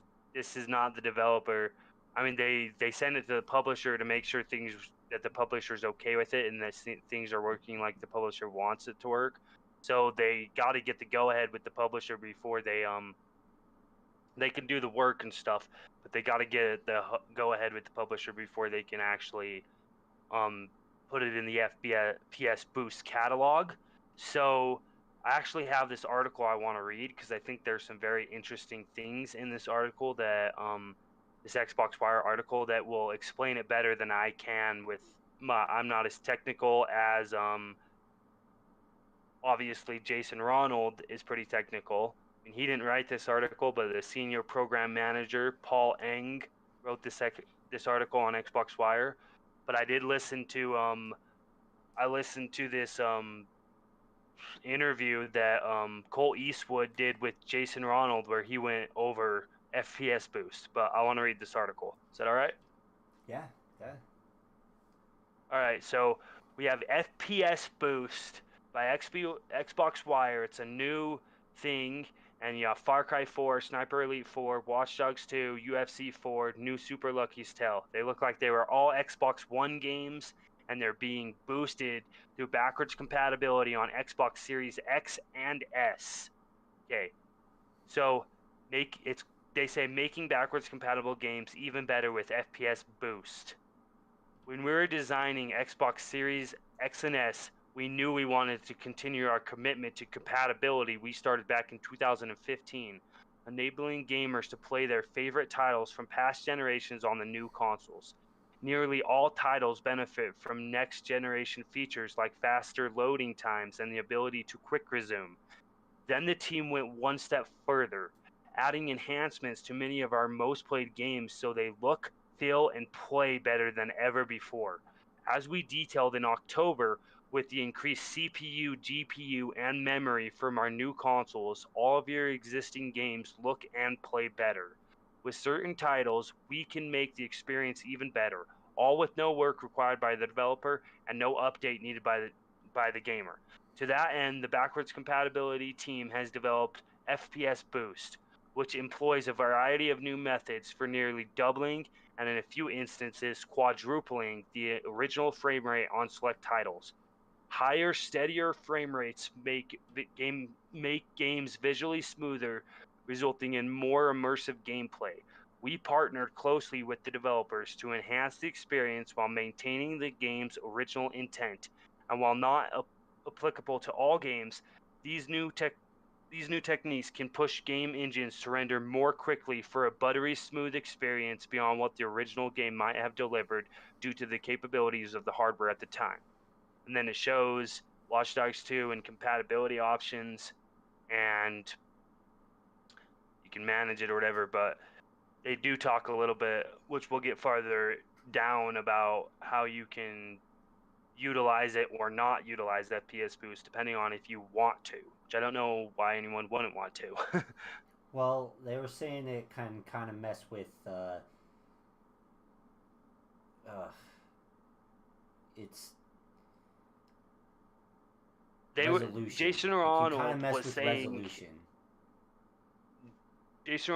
not the developer. I mean, they send it to the publisher to make sure that the publisher's okay with it and that things are working like the publisher wants it to work. So they got to get the go ahead with the publisher before they can do the work and stuff, but they got to get the go ahead with the publisher before they can actually um, put it in the FPS Boost catalog. So I actually have this article I want to read because I think there's some very interesting things in this article that this Xbox Wire article that will explain it better than I can. I'm not as technical as obviously Jason Ronald is pretty technical. And he didn't write this article, but the senior program manager, Paul Eng, wrote this article on Xbox Wire. But I did listen to this interview that Cole Eastwood did with Jason Ronald where he went over FPS boost. But I want to read this article. Is that all right? Yeah, yeah. All right, so we have FPS Boost by Xbox Wire. It's a new thing, and you have Far Cry 4, Sniper Elite 4, Watch Dogs 2, UFC 4, new Super Lucky's Tale. They look like they were all Xbox One games, and they're being boosted through backwards compatibility on Xbox Series X and S. Okay, so they say making backwards compatible games even better with FPS Boost. When we were designing Xbox Series X and S, we knew we wanted to continue our commitment to compatibility we started back in 2015, enabling gamers to play their favorite titles from past generations on the new consoles. Nearly all titles benefit from next generation features like faster loading times and the ability to quick resume. Then the team went one step further, adding enhancements to many of our most played games so they look, feel, and play better than ever before. As we detailed in October, with the increased CPU, GPU, and memory from our new consoles, all of your existing games look and play better. With certain titles, we can make the experience even better, all with no work required by the developer and no update needed by the gamer. To that end, the backwards compatibility team has developed FPS Boost, which employs a variety of new methods for nearly doubling and in a few instances quadrupling the original frame rate on select titles. Higher, steadier frame rates make games visually smoother, resulting in more immersive gameplay. We partnered closely with the developers to enhance the experience while maintaining the game's original intent. And while not applicable to all games, these new techniques can push game engines to render more quickly for a buttery smooth experience beyond what the original game might have delivered due to the capabilities of the hardware at the time. And then it shows Watch Dogs 2 and compatibility options, and you can manage it or whatever, but they do talk a little bit, which we'll get farther down, about how you can utilize it or not utilize FPS Boost depending on if you want to, which I don't know why anyone wouldn't want to. Well, they were saying it can kind of mess with uh, it's resolution. Jason It can kind of Ronald mess was with saying resolution. Jason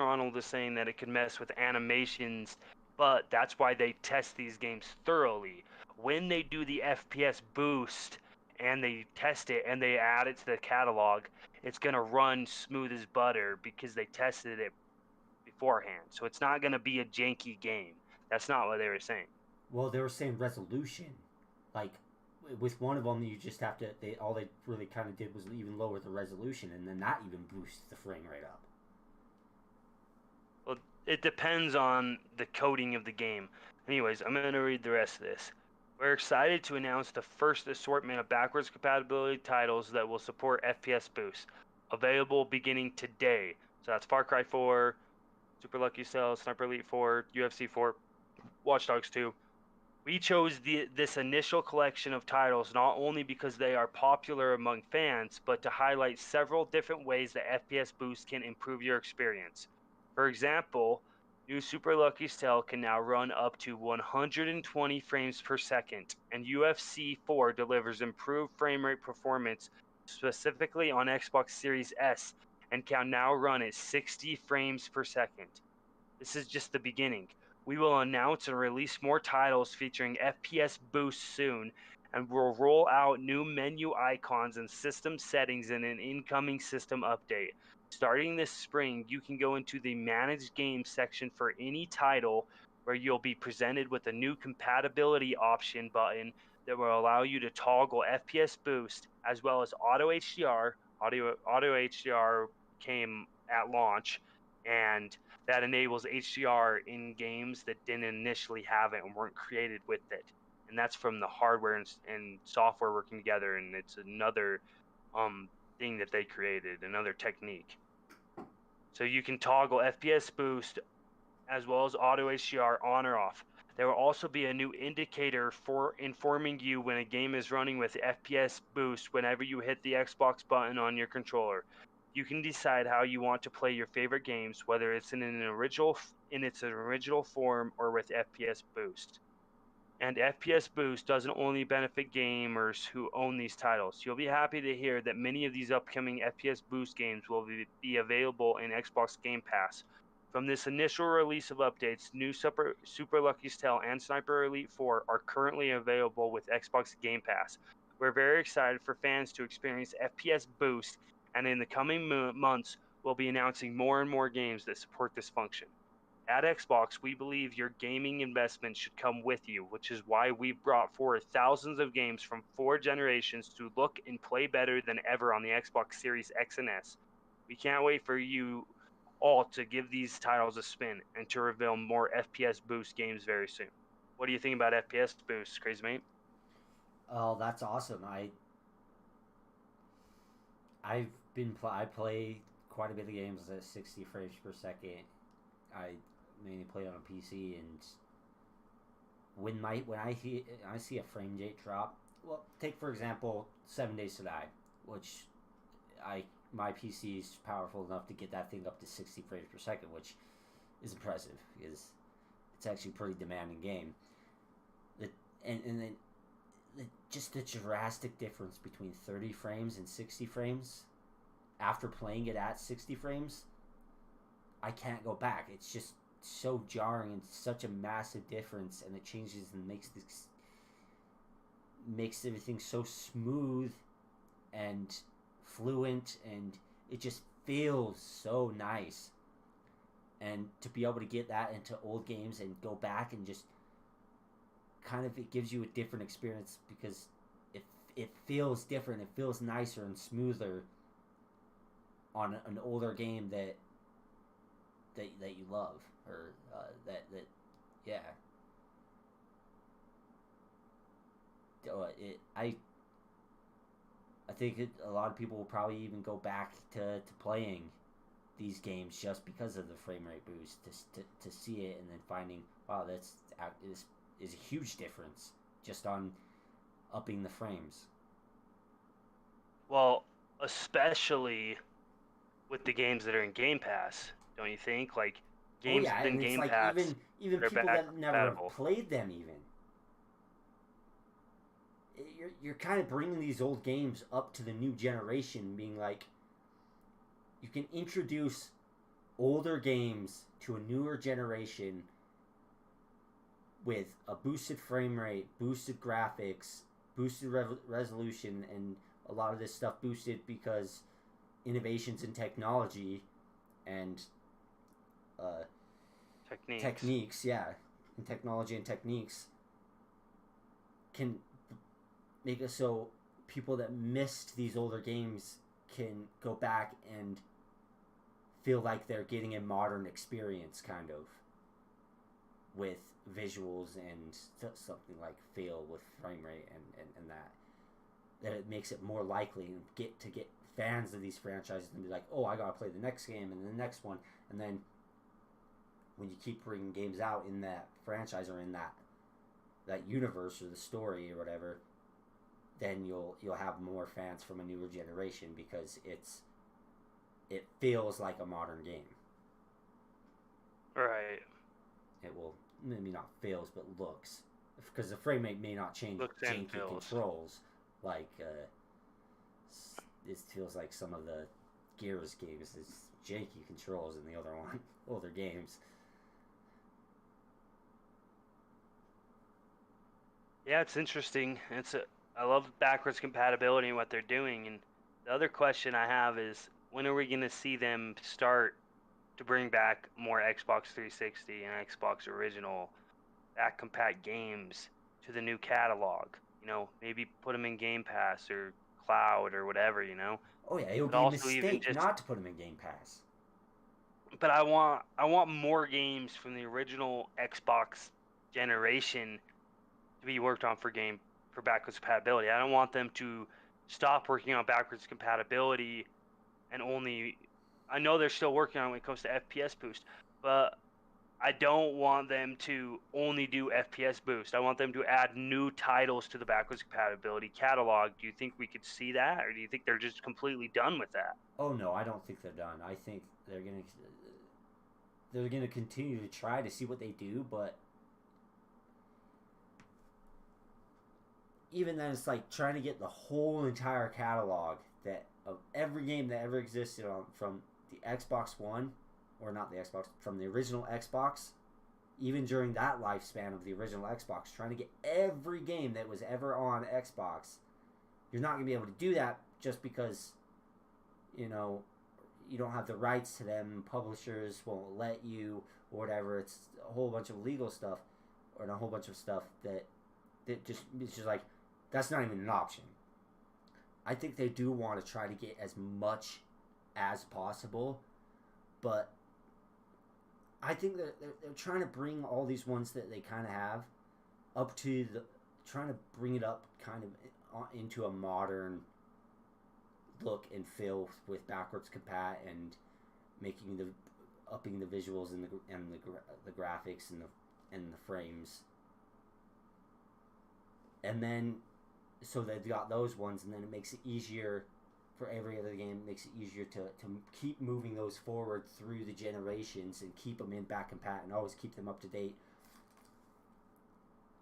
Ronald was saying that it could mess with animations, but that's why they test these games thoroughly. When they do the FPS boost and they test it and they add it to the catalog, it's gonna run smooth as butter because they tested it beforehand. So it's not gonna be a janky game. That's not what they were saying. Well, they were saying resolution. Like, with one of them, you just have to. All they really kind of did was even lower the resolution, and then not even boost the frame rate up. Well, it depends on the coding of the game. Anyways, I'm going to read the rest of this. We're excited to announce the first assortment of backwards compatibility titles that will support FPS Boost, available beginning today. So that's Far Cry 4, Super Lucky Cell, Sniper Elite 4, UFC 4, Watch Dogs 2. We chose this initial collection of titles not only because they are popular among fans, but to highlight several different ways that FPS Boost can improve your experience. For example, new Super Lucky Cell can now run up to 120 frames per second, and UFC 4 delivers improved frame rate performance specifically on Xbox Series S and can now run at 60 frames per second. This is just the beginning. We will announce and release more titles featuring FPS Boost soon, and we'll roll out new menu icons and system settings in an incoming system update. Starting this spring, you can go into the Manage Games section for any title, where you'll be presented with a new compatibility option button that will allow you to toggle FPS Boost as well as Auto HDR. Auto HDR came at launch, and that enables HDR in games that didn't initially have it and weren't created with it. And that's from the hardware and software working together, and it's another thing that they created, another technique. So you can toggle FPS Boost as well as Auto HDR on or off. There will also be a new indicator for informing you when a game is running with FPS Boost whenever you hit the Xbox button on your controller. You can decide how you want to play your favorite games, whether it's in its original form or with FPS Boost. And FPS Boost doesn't only benefit gamers who own these titles. You'll be happy to hear that many of these upcoming FPS Boost games will be available in Xbox Game Pass. From this initial release of updates, new Super Lucky Cell and Sniper Elite 4 are currently available with Xbox Game Pass. We're very excited for fans to experience FPS Boost, and in the coming months, will be announcing more and more games that support this function. At Xbox, we believe your gaming investment should come with you, which is why we brought forward thousands of games from 4 generations to look and play better than ever on the Xbox Series X and S. We can't wait for you all to give these titles a spin and to reveal more FPS boost games very soon. What do you think about FPS boosts, Crazy Mate? Oh, that's awesome. I play quite a bit of games at 60 frames per second. I mainly play on a PC, and when I see a frame rate drop, well, take for example 7 Days to Die, which my PC is powerful enough to get that thing up to 60 frames per second, which is impressive because it's actually a pretty demanding game. And then just the drastic difference between 30 frames and 60 frames. After playing it at 60 frames, I can't go back. It's just so jarring and such a massive difference, and it changes and makes everything so smooth and fluent, and it just feels so nice. And to be able to get that into old games and go back and just kind of, it gives you a different experience because it feels different. It feels nicer and smoother on an older game that you love, or that yeah. I think a lot of people will probably even go back to playing these games just because of the frame rate boost, to see it and then finding, wow, this is a huge difference just on upping the frames. Well, especially with the games that are in Game Pass, don't you think? Like games in Game like Pass, even people that never have played them, even you're kind of bringing these old games up to the new generation, being like, you can introduce older games to a newer generation with a boosted frame rate, boosted graphics, boosted resolution, and a lot of this stuff boosted because innovations in technology and techniques, and technology and techniques can make it so people that missed these older games can go back and feel like they're getting a modern experience, kind of, with visuals and something like feel with frame rate and that it makes it more likely to get fans of these franchises and be like, oh, I gotta play the next game and the next one. And then when you keep bringing games out in that franchise or in that universe or the story or whatever, then you'll have more fans from a newer generation because it feels like a modern game. Right. It will, maybe not feels, but looks, because the frame rate may not change. Looks janky feels. Controls, like it feels like some of the Gears games is janky controls in the other one, older games. Yeah, it's interesting. I love backwards compatibility and what they're doing. And the other question I have is, when are we going to see them start to bring back more Xbox 360 and Xbox original back compat games to the new catalog? You know, maybe put them in Game Pass or Cloud or whatever, you know? Oh yeah, it would be a mistake not to put them in Game Pass. But I want more games from the original Xbox generation to be worked on for backwards compatibility. I don't want them to stop working on backwards compatibility and only, I know they're still working on it when it comes to FPS boost, but I don't want them to only do FPS boost. I want them to add new titles to the backwards compatibility catalog. Do you think we could see that, or do you think they're just completely done with that? Oh no, I don't think they're done. I think they're gonna continue to try to see what they do, but even then, it's like trying to get the whole entire catalog of every game that ever existed from the Xbox One, or not the Xbox, from the original Xbox, even during that lifespan of the original Xbox, trying to get every game that was ever on Xbox. You're not going to be able to do that just because, you don't have the rights to them. Publishers won't let you, or whatever. It's a whole bunch of legal stuff, or a whole bunch of stuff that just it's just like that's not even an option. I think they do want to try to get as much as possible, but I think that they're trying to bring all these ones that they kind of have up to trying to bring it up kind of into a modern look and feel with backwards compat and making upping the visuals and the graphics and the frames, and then so they've got those ones, and then it makes it easier for every other game. It makes it easier to keep moving those forward through the generations and keep them in back compat and always keep them up to date.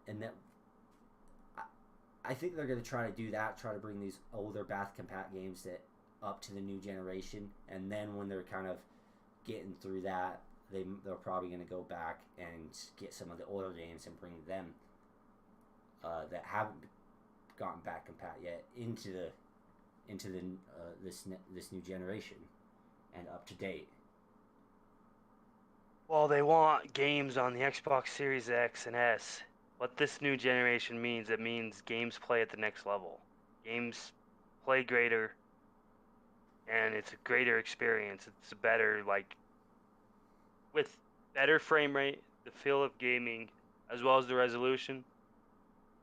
And that I think they're going to try to do that, try to bring these older back compat games that up to the new generation, and then when they're kind of getting through that, they're probably going to go back and get some of the older games and bring them that haven't gotten back compat yet into this new generation and up to date. Well, they want games on the Xbox Series X and S. What this new generation means, it means games play at the next level. Games play greater, and it's a greater experience. It's a better, with better frame rate, the feel of gaming, as well as the resolution.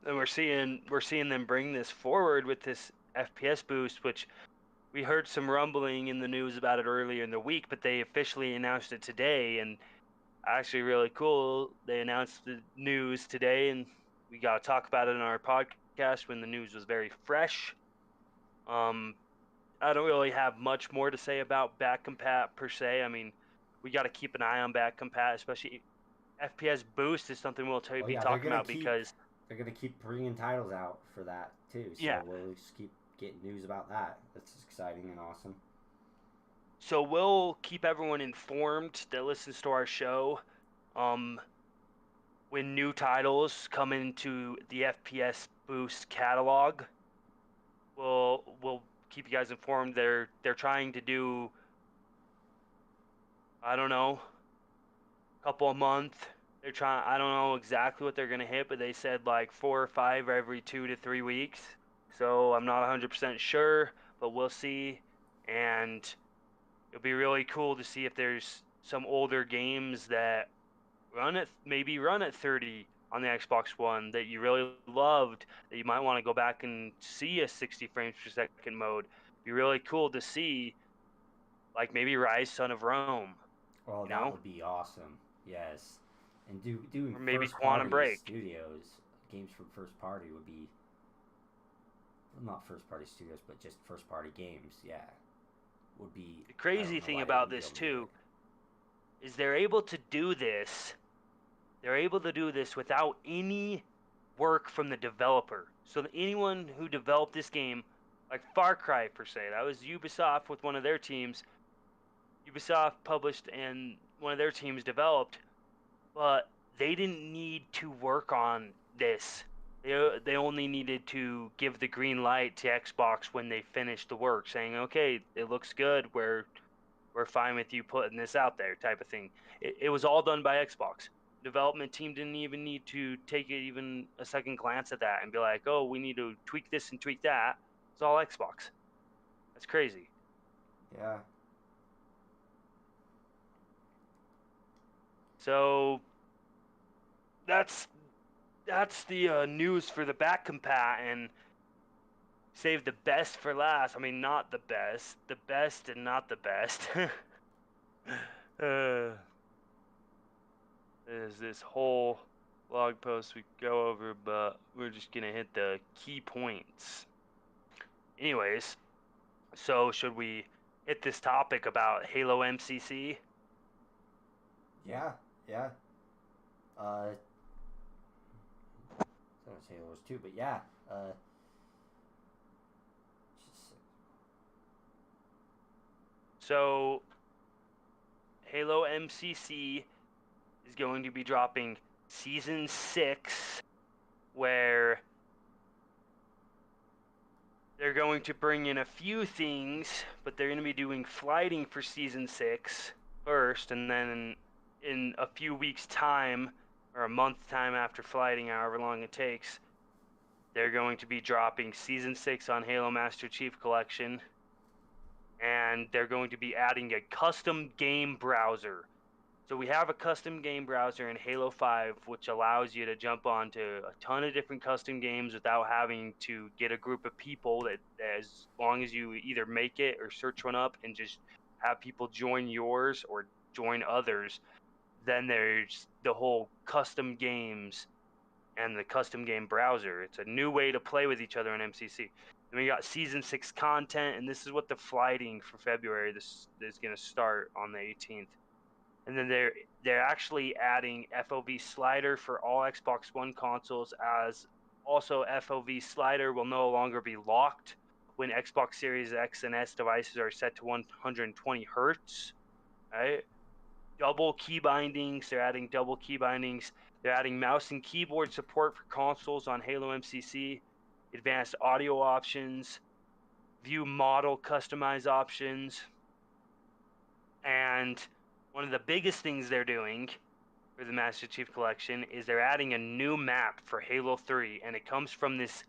And we're seeing them bring this forward with this FPS boost, which we heard some rumbling in the news about it earlier in the week, but they officially announced it today, and actually really cool. They announced the news today, and we got to talk about it in our podcast when the news was very fresh. I don't really have much more to say about back compat per se. I mean, we got to keep an eye on back compat, especially FPS boost is something we'll be talking about because they're going to keep bringing titles out for that too. So we'll just keep getting news about that. That's exciting and awesome. So we'll keep everyone informed that listens to our show when new titles come into the FPS Boost catalog. We'll keep you guys informed. They're trying to do, I don't know, a couple a month. I don't know exactly what they're going to hit, but they said like 4 or 5 every 2 to 3 weeks. So I'm not 100% sure, but we'll see. And it'll be really cool to see if there's some older games that maybe run at 30 on the Xbox One that you really loved, that you might want to go back and see a 60 frames per second mode. It'd be really cool to see, like maybe Rise Son of Rome. Oh, that would be awesome. Yes. And doing or maybe first Quantum party Break. Studios, games from first party would be, well, not first party studios, but just first party games, yeah. Would be the crazy thing about this too is they're able to do this without any work from the developer. So anyone who developed this game, like Far Cry per se, that was Ubisoft with one of their teams. Ubisoft published and one of their teams developed, but they didn't need to work on this. They only needed to give the green light to Xbox when they finished the work, saying, okay, it looks good, we're fine with you putting this out there, type of thing. It was all done by Xbox. Development team didn't even need to take even a second glance at that and be like, oh, we need to tweak this and tweak that. It's all Xbox. That's crazy. Yeah. So that's the news for the back compat, and save the best for last. I mean, not the best and not the best. There's this whole blog post we go over, but we're just gonna hit the key points. Anyways, so should we hit this topic about Halo MCC? Yeah. So Halo's too, but yeah. So Halo MCC is going to be dropping Season 6, where they're going to bring in a few things, but they're going to be doing flighting for Season 6 first, and then in a few weeks' time, or a month time after flighting, however long it takes, they're going to be dropping Season 6 on Halo Master Chief Collection, and they're going to be adding a custom game browser. So we have a custom game browser in Halo 5, which allows you to jump onto a ton of different custom games without having to get a group of people that as long as you either make it or search one up and just have people join yours or join others. Then there's the whole custom games and the custom game browser. It's a new way to play with each other in MCC. Then we got Season 6 content, and this is what the flighting for February this is going to start on the 18th. And then they're actually adding FOV slider for all Xbox One consoles, as also FOV slider will no longer be locked when Xbox Series X and S devices are set to 120 hertz, right? Double key bindings, they're adding double key bindings. They're adding mouse and keyboard support for consoles on Halo MCC, advanced audio options, view model customize options, and one of the biggest things they're doing for the Master Chief Collection is they're adding a new map for Halo 3, and it comes from this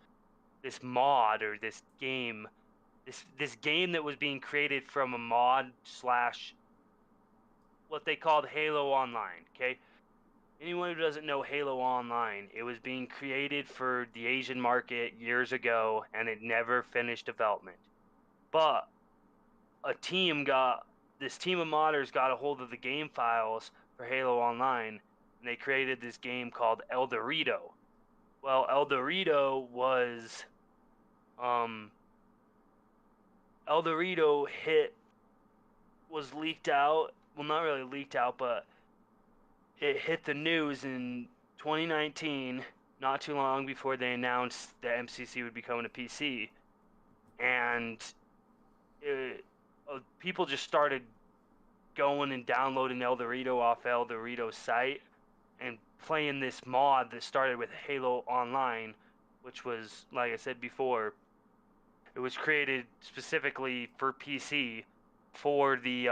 mod or this game that was being created from a mod slash what they called Halo Online. Okay, anyone who doesn't know Halo Online, it was being created for the Asian market years ago, and it never finished development. But this team of modders got a hold of the game files for Halo Online, and they created this game called El Dorito. Well, El Dorito was was leaked out. Well, not really leaked out, but it hit the news in 2019, not too long before they announced that MCC would be coming to PC. And people just started going and downloading El Dorito off El Dorito's site and playing this mod that started with Halo Online, which was, like I said before, it was created specifically for PC for the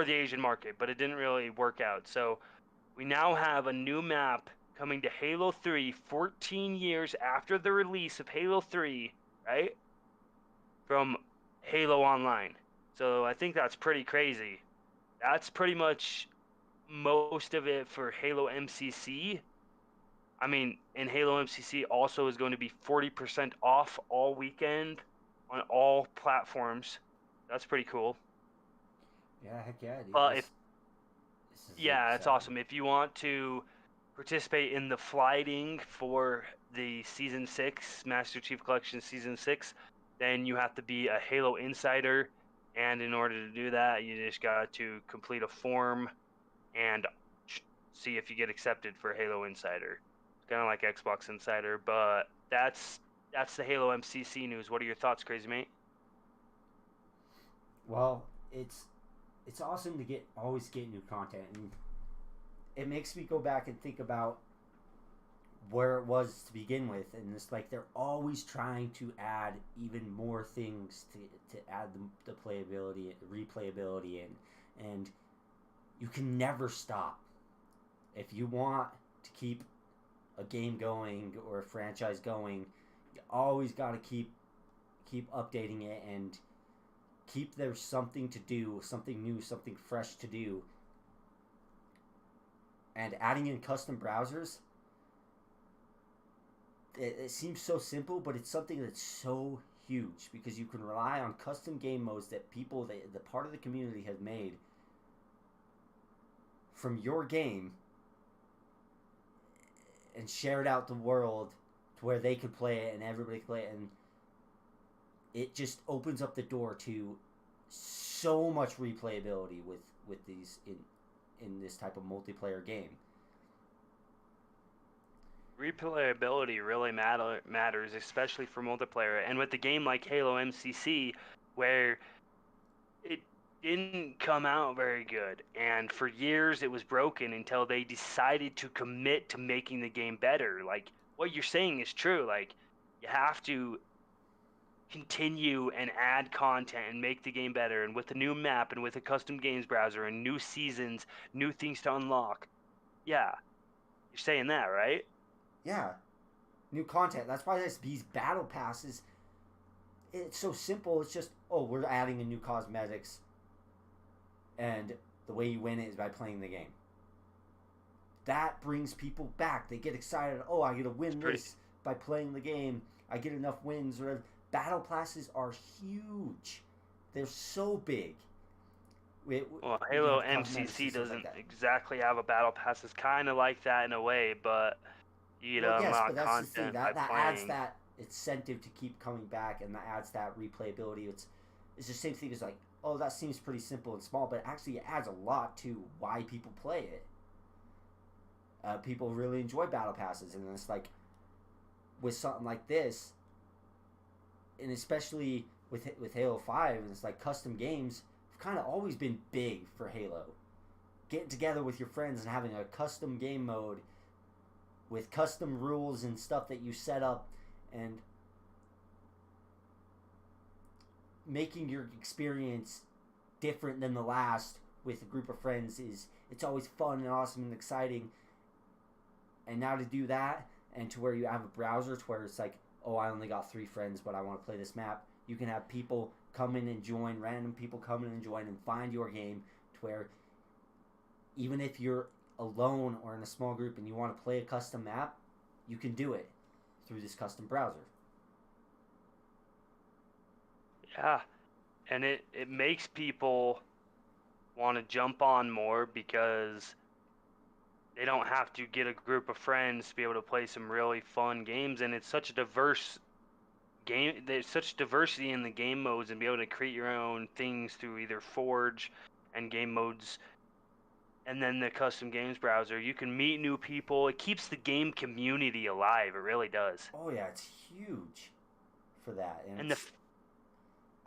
Asian market, but it didn't really work out. So we now have a new map coming to Halo 3 14 years after the release of Halo 3, right? From Halo Online. So I think that's pretty crazy. That's pretty much most of it for Halo MCC. I mean, and Halo MCC also is going to be 40% off all weekend on all platforms. That's pretty cool. Yeah, heck yeah, dude. But This is it's exciting. awesome. If you want to participate in the flighting for the Season 6, Master Chief Collection Season 6, then you have to be a Halo Insider. And in order to do that, you just got to complete a form and see if you get accepted for Halo Insider. It's kind of like Xbox Insider, but that's the Halo MCC news. What are your thoughts, Crazy Mate? Well, it's awesome to always get new content, and it makes me go back and think about where it was to begin with, and it's like they're always trying to add even more things to add the playability, replayability, and you can never stop. If you want to keep a game going or a franchise going, you always got to keep updating it and keep there's something to do, something new, something fresh to do. And adding in custom browsers, it seems so simple, but it's something that's so huge because you can rely on custom game modes that people, the part of the community has made from your game and share it out the world to where they can play it and everybody can play it, and it just opens up the door to so much replayability with these in this type of multiplayer game. Replayability really matters, especially for multiplayer. And with a game like Halo MCC, where it didn't come out very good, and for years it was broken until they decided to commit to making the game better. Like what you're saying is true. Like, you have to continue and add content and make the game better. And with a new map and with a custom games browser and new seasons, new things to unlock. Yeah, you're saying that, right? Yeah, new content. That's why these battle passes. It's so simple. It's just, oh, we're adding a new cosmetics, and the way you win it is by playing the game. That brings people back. They get excited. Oh, I get to win this by playing the game. I get enough wins. Or battle passes are huge. They're so big. Well, Halo MCC doesn't like exactly have a battle pass. It's kind of like that in a way, but you get to unlock content by that playing. adds that incentive to keep coming back, and that adds that replayability. It's the same thing as like, oh, that seems pretty simple and small, but actually it adds a lot to why people play it. People really enjoy battle passes, and it's like with something like this, and especially with Halo 5, and it's like custom games have kind of always been big for Halo. Getting together with your friends and having a custom game mode with custom rules and stuff that you set up, and making your experience different than the last with a group of friends it's always fun and awesome and exciting. And now to do that, and to where you have a browser to where it's like, oh, I only got 3 friends, but I want to play this map. You can have people come in and join, random people come in and join and find your game, to where even if you're alone or in a small group and you want to play a custom map, you can do it through this custom browser. Yeah, and it makes people want to jump on more because they don't have to get a group of friends to be able to play some really fun games, and it's such a diverse game. There's such diversity in the game modes, and be able to create your own things through either Forge and game modes, and then the custom games browser. You can meet new people. It keeps the game community alive. It really does. Oh yeah, it's huge for that. And the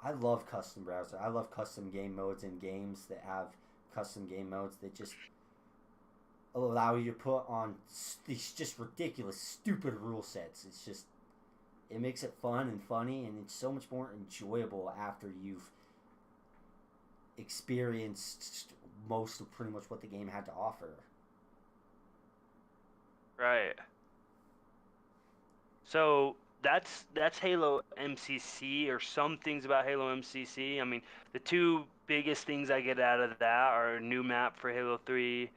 I love custom browser. I love custom game modes and games that have custom game modes that just allow you to put on these just ridiculous, stupid rule sets. It's just, it makes it fun and funny, and it's so much more enjoyable after you've experienced most of pretty much what the game had to offer. Right. So that's Halo MCC, or some things about Halo MCC. I mean, the two biggest things I get out of that are a new map for Halo 3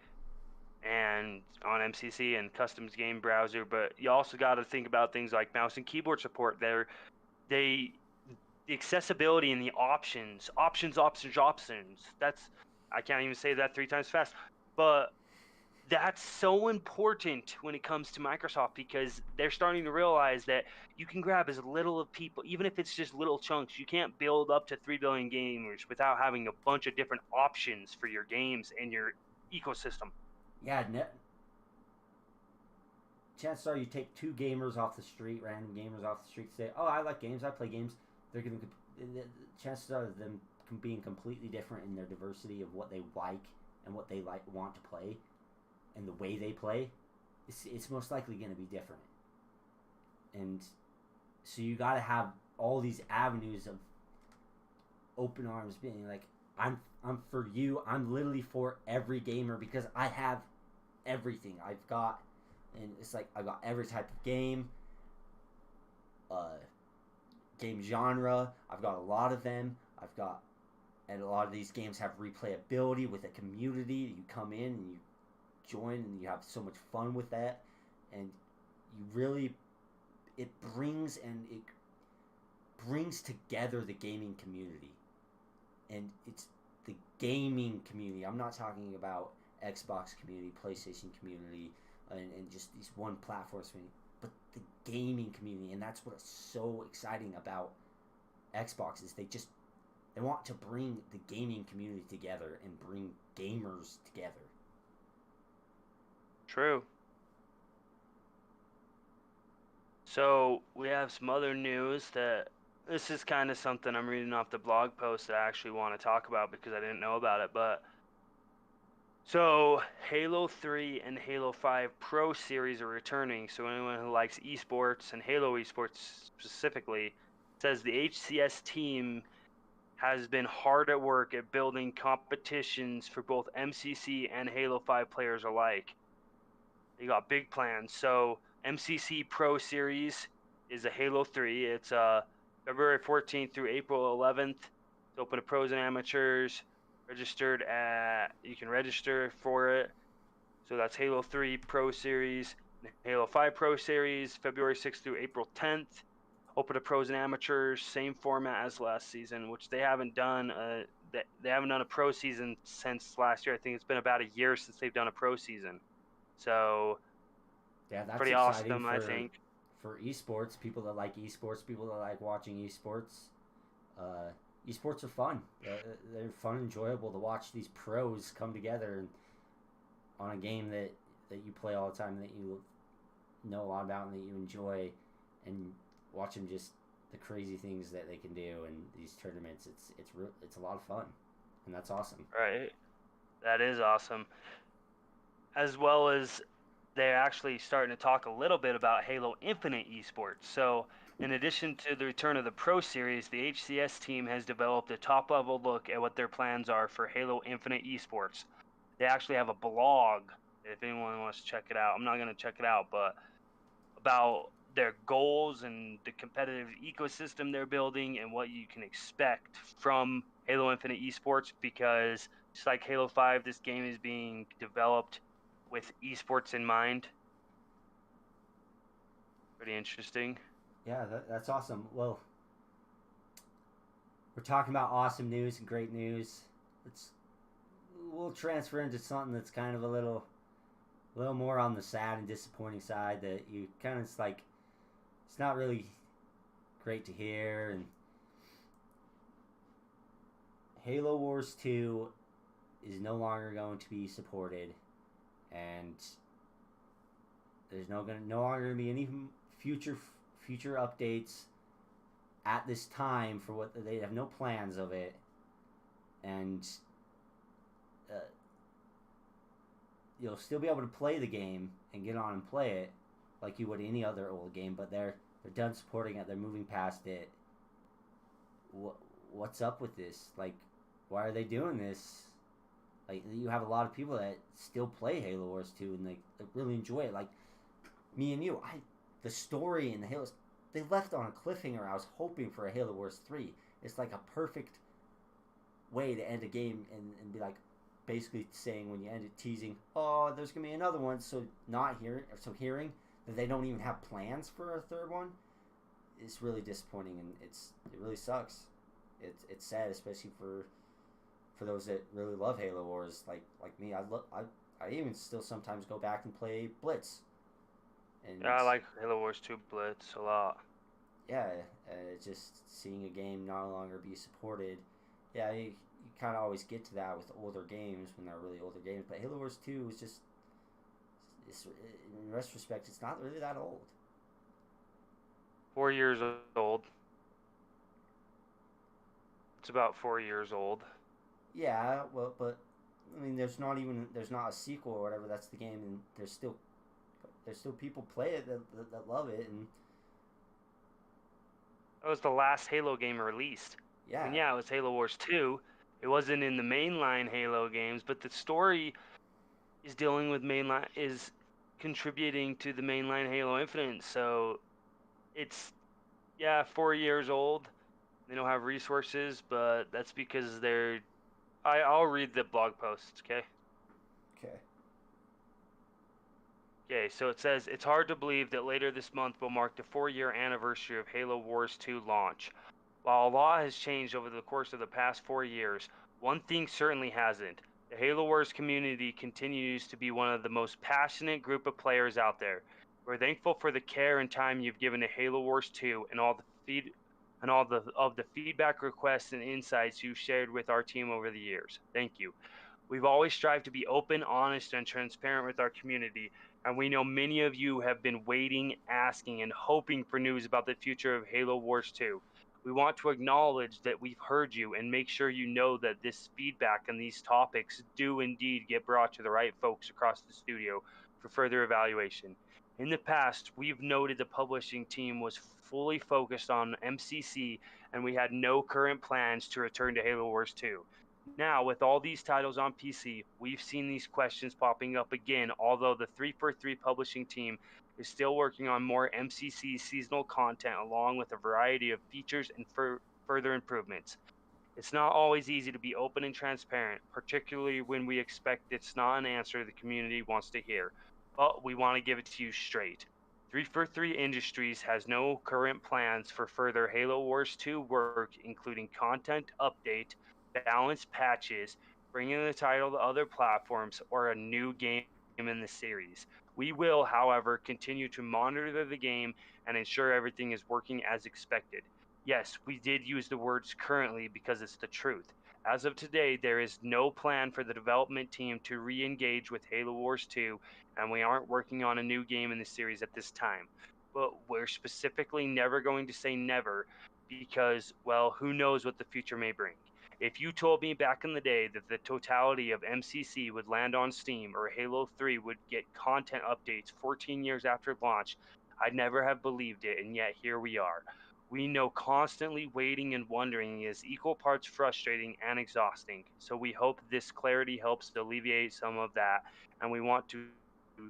and on MCC and customs game browser, but you also got to think about things like mouse and keyboard support. The accessibility and the options. That's, I can't even say that 3 times fast, but that's so important when it comes to Microsoft, because they're starting to realize that you can grab as little of people, even if it's just little chunks. You can't build up to 3 billion gamers without having a bunch of different options for your games and your ecosystem. Yeah, chances are you take 2 gamers off the street, random gamers off the street, say, oh, I like games, I play games. They're going to, chances are them being completely different in their diversity of what they like and what they want to play, and the way they play, it's most likely going to be different. And so you got to have all these avenues of open arms, being like, I'm for you. I'm literally for every gamer, because I have everything. I've got, and it's like I've got every type of game, game genre. I've got a lot of them. And a lot of these games have replayability with a community. You come in and you join, and you have so much fun with that, and you really, it brings together the gaming community. And it's the gaming community. I'm not talking about Xbox community, PlayStation community, and just these one platforms community, but the gaming community. And that's what's so exciting about Xbox, is they want to bring the gaming community together and bring gamers together. True. So we have some other news that, this is kind of something I'm reading off the blog post that I actually want to talk about because I didn't know about it. But So Halo 3 and Halo 5 Pro Series are returning. So anyone who likes esports and Halo esports specifically says the HCS team has been hard at work at building competitions for both MCC and Halo 5 players alike. They got big plans. So MCC Pro Series is a Halo 3. It's February 14th through April 11th. It's open to pros and amateurs. You can register for it. So that's Halo 3 Pro Series. Halo 5 Pro Series, February 6th through April 10th. Open to pros and amateurs, same format as last season, which they haven't done. They haven't done a pro season since last year. I think it's been about a year since they've done a pro season. So Yeah, that's pretty exciting awesome, I think. for esports. People that like esports, people that like watching esports. Uh, Esports are fun. They're fun, and enjoyable to watch these pros come together on a game that you play all the time, that you know a lot about, and that you enjoy, and watching just the crazy things that they can do in these tournaments. It's a lot of fun, and that's awesome. Right. That is awesome. As well as they're actually starting to talk a little bit about Halo Infinite esports. So, in addition to the return of the Pro Series, the HCS team has developed a top level look at what their plans are for Halo Infinite esports. They actually have a blog if anyone wants to check it out. I'm not going to check it out, but about their goals and the competitive ecosystem they're building and what you can expect from Halo Infinite esports, because just like Halo 5, this game is being developed with esports in mind. Pretty interesting. Yeah, that's awesome. Well, we're talking about awesome news and great news. We'll transfer into something that's kind of a little more on the sad and disappointing side, that you kind of, it's like, it's not really great to hear. And Halo Wars 2 is no longer going to be supported, and there's no longer going to be any future updates at this time. For what they have no plans of it. And you'll still be able to play the game and get on and play it like you would any other old game, but they're done supporting it. They're moving past it. What's up with this? Like, why are they doing this? Like, you have a lot of people that still play Halo Wars 2 and they really enjoy it. Like me and you, the story in the Halo, they left on a cliffhanger. I was hoping for a Halo Wars 3. It's like a perfect way to end a game, and be like, basically saying, when you end it, teasing, oh, there's gonna be another one. So hearing that they don't even have plans for a third one is really disappointing, and it really sucks. It's sad, especially for those that really love Halo Wars, like me. I even still sometimes go back and play Blitz. And Yeah, I like Halo Wars 2 Blitz a lot. Yeah, just seeing a game no longer be supported. Yeah, you kind of always get to that with older games when they're really older games, but Halo Wars 2 is just, in retrospect, it's not really that old. 4 years old. It's about 4 years old. Yeah, well, but I mean, there's not a sequel or whatever. That's the game, and there's still people play it that love it, and That was the last Halo game released. yeah. And yeah, it was Halo Wars 2. It wasn't in the mainline Halo games, but the story is contributing to the mainline Halo Infinite. So it's 4 years old. They don't have resources, but that's because I'll read the blog posts, okay? Okay. Okay, so it says, it's hard to believe that later this month will mark the 4-year anniversary of Halo Wars 2 launch. While a lot has changed over the course of the past 4 years, one thing certainly hasn't. The Halo Wars community continues to be one of the most passionate group of players out there. We're thankful for the care and time you've given to Halo Wars 2 and all the feedback, requests, and insights you've shared with our team over the years. Thank you. We've always strived to be open, honest, and transparent with our community, and we know many of you have been waiting, asking, and hoping for news about the future of Halo Wars 2. We want to acknowledge that we've heard you and make sure you know that this feedback and these topics do indeed get brought to the right folks across the studio for further evaluation. In the past, we've noted the publishing team was fully focused on MCC and we had no current plans to return to Halo Wars 2. Now, with all these titles on PC, we've seen these questions popping up again, although the 343 publishing team is still working on more MCC seasonal content along with a variety of features and further improvements. It's not always easy to be open and transparent, particularly when we expect it's not an answer the community wants to hear, but we want to give it to you straight. 343 Industries has no current plans for further Halo Wars 2 work, including content update, balance patches, bringing the title to other platforms, or a new game in the series. We will, however, continue to monitor the game and ensure everything is working as expected. Yes, we did use the words currently because it's the truth. As of today, there is no plan for the development team to re engage with Halo Wars 2, and we aren't working on a new game in the series at this time. But we're specifically never going to say never because, well, who knows what the future may bring. If you told me back in the day that the totality of MCC would land on Steam or Halo 3 would get content updates 14 years after launch, I'd never have believed it, and yet here we are. We know constantly waiting and wondering is equal parts frustrating and exhausting, so we hope this clarity helps to alleviate some of that, and we want to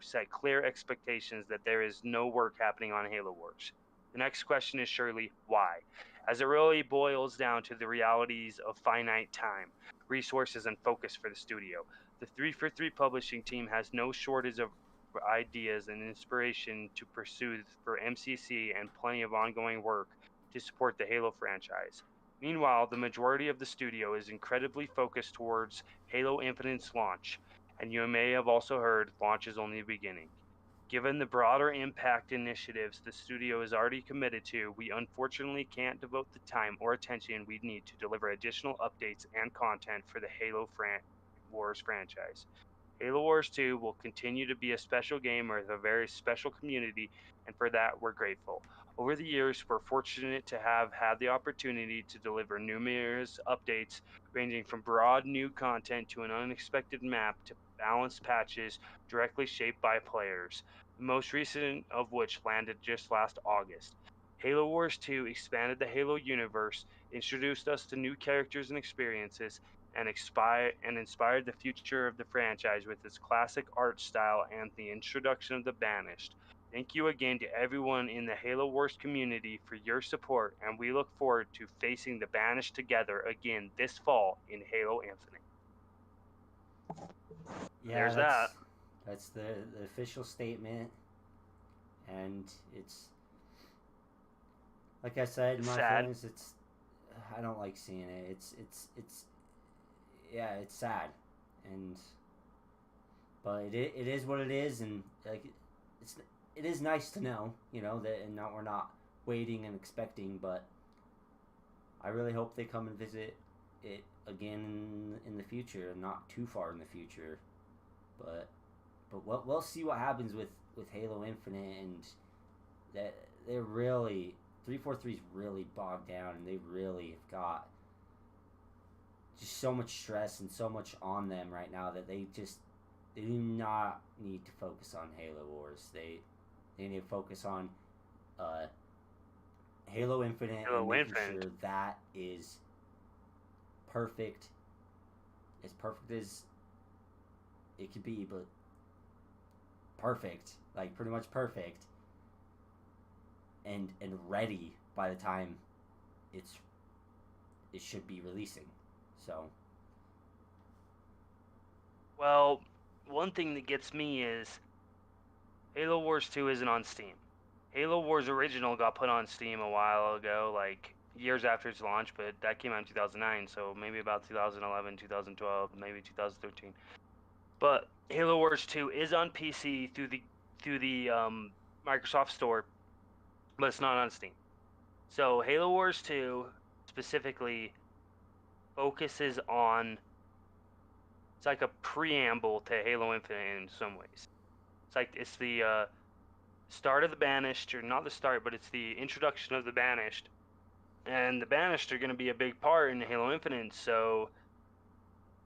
set clear expectations that there is no work happening on Halo Wars. The next question is surely why, as it really boils down to the realities of finite time, resources, and focus for the studio. The 343 publishing team has no shortage of ideas and inspiration to pursue for MCC and plenty of ongoing work to support the Halo franchise. Meanwhile, the majority of the studio is incredibly focused towards Halo Infinite's launch, and you may have also heard launch is only the beginning. Given the broader impact initiatives the studio is already committed to, we unfortunately can't devote the time or attention we need to deliver additional updates and content for the Halo Wars franchise. Halo Wars 2 will continue to be a special game with a very special community, and for that, we're grateful. Over the years, we're fortunate to have had the opportunity to deliver numerous updates ranging from broad new content to an unexpected map to balanced patches directly shaped by players, the most recent of which landed just last August. Halo Wars 2 expanded the Halo universe, introduced us to new characters and experiences, and inspired the future of the franchise with its classic art style and the introduction of the Banished. Thank you again to everyone in the Halo Wars community for your support, and we look forward to facing the Banished together again this fall in Halo Infinite. Yeah, There's that. That's the official statement, and it's like I said, in my Sad. feelings, I don't like seeing it. Yeah, it's sad, and but it is what it is, and like it is nice to know, that, and not we're not waiting and expecting, but I really hope they come and visit it again in the future, not too far in the future, but we'll see what happens with Halo Infinite, and that they're really 343's really bogged down, and they really have got just so much stress and so much on them right now that they do not need to focus on Halo Wars. They need to focus on Halo Infinite and making sure that is perfect as it could be, but perfect, like pretty much perfect, and ready by the time it should be releasing. So, well, one thing that gets me is Halo Wars 2 isn't on Steam. Halo Wars Original got put on Steam a while ago, like years after its launch, but that came out in 2009, so maybe about 2011, 2012, maybe 2013. But Halo Wars 2 is on PC through the Microsoft Store, but it's not on Steam. So Halo Wars 2 specifically focuses on, it's like a preamble to Halo Infinite in some ways. It's the start of the Banished, or not the start, but it's the introduction of the Banished, And the Banished are going to be a big part in Halo Infinite, so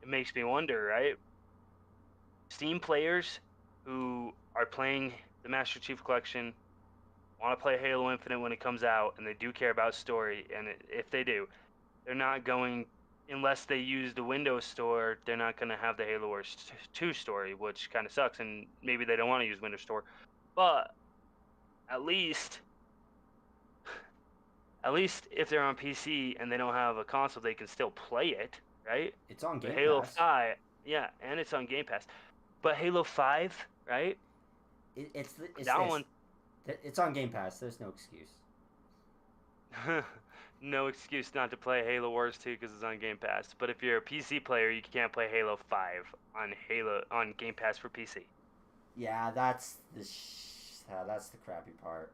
it makes me wonder, right? Steam players who are playing the Master Chief Collection want to play Halo Infinite when it comes out, and they do care about story, and if they do, they're not going, unless they use the Windows Store, they're not going to have the Halo Wars 2 story, which kind of sucks, and maybe they don't want to use Windows Store. But at least if they're on PC and they don't have a console, they can still play it, right? It's on Game Halo Pass. 5, yeah, and it's on Game Pass. But Halo 5, right? It's that this. one. It's on Game Pass. There's no excuse. No excuse not to play Halo Wars 2 because it's on Game Pass. But if you're a PC player, you can't play Halo 5 on Game Pass for PC. Yeah, that's the crappy part.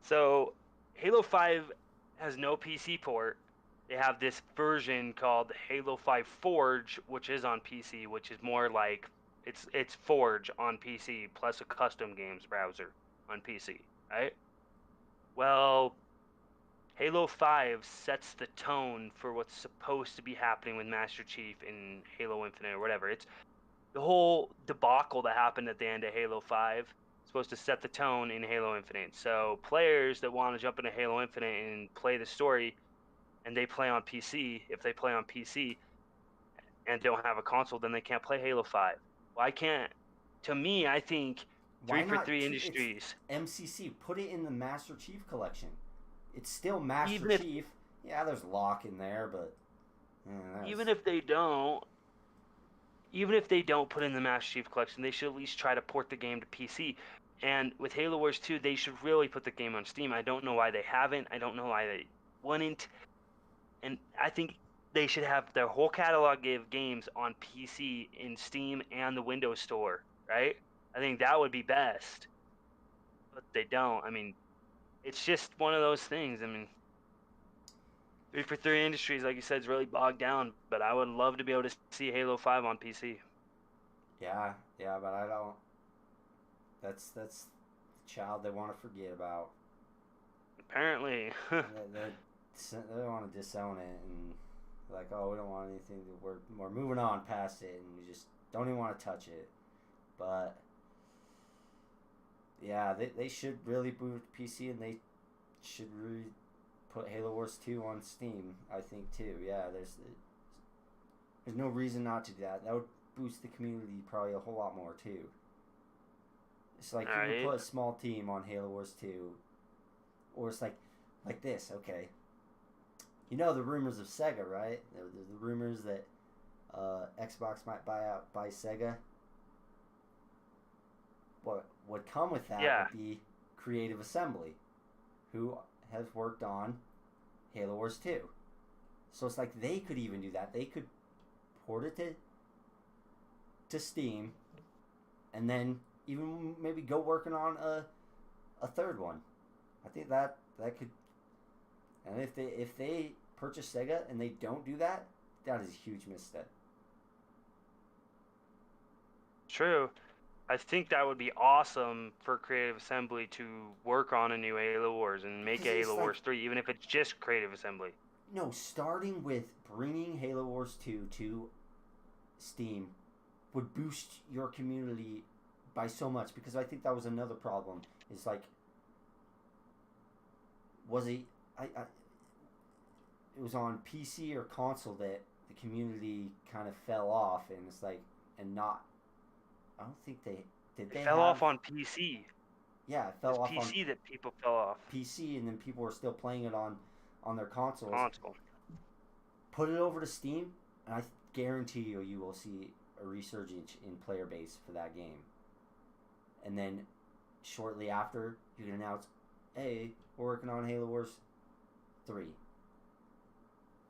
So Halo 5 has no PC port. They have this version called Halo 5 Forge, which is on PC, which is more like it's Forge on PC plus a custom games browser on PC, right? Well, Halo 5 sets the tone for what's supposed to be happening with Master Chief in Halo Infinite or whatever. It's the whole debacle that happened at the end of Halo 5 supposed to set the tone in Halo Infinite. So players that want to jump into Halo Infinite and play the story, and they play on PC, if they play on PC and don't have a console, then they can't play Halo 5. Well, I can't. To me, I think 343 Industries. MCC, put it in the Master Chief collection. It's still Master Chief. Yeah, there's Locke in there, but even if they don't put in the Master Chief collection, they should at least try to port the game to PC. And with Halo Wars 2, they should really put the game on Steam. I don't know why they haven't. I don't know why they wouldn't. And I think they should have their whole catalog of games on PC in Steam and the Windows Store, right? I think that would be best. But they don't. I mean, it's just one of those things. I mean, 343 Industries, like you said, is really bogged down, but I would love to be able to see Halo 5 on PC. Yeah, but I don't. That's the child they want to forget about. Apparently. they want to disown it and like, oh, we don't want anything. We're moving on past it, and we just don't even want to touch it. But yeah, they should really move to PC, and they should really put Halo Wars 2 on Steam, I think, too. Yeah, there's no reason not to do that. That would boost the community probably a whole lot more, too. It's like you would put a small team on Halo Wars 2, or it's like this, okay. You know the rumors of Sega, right? The rumors that Xbox might buy Sega. What would come with that would be Creative Assembly, who has worked on Halo Wars 2. So it's like they could even do that. They could port it to Steam, and then even maybe go working on a third one. I think that could. And if they purchase Sega and they don't do that, that is a huge misstep. True. I think that would be awesome for Creative Assembly to work on a new Halo Wars and make a Halo Wars 3, even if it's just Creative Assembly. No, starting with bringing Halo Wars 2 to Steam would boost your community by so much, because I think that was another problem. It's like, it was on PC or console that the community kind of fell off, and it's like, and not. I don't think they fell off on PC. Yeah, it fell off PC on PC that people fell off. PC, and then people were still playing it on their consoles. Put it over to Steam, and I guarantee you will see a resurgence in player base for that game. And then shortly after, you can announce, hey, we're working on Halo Wars 3.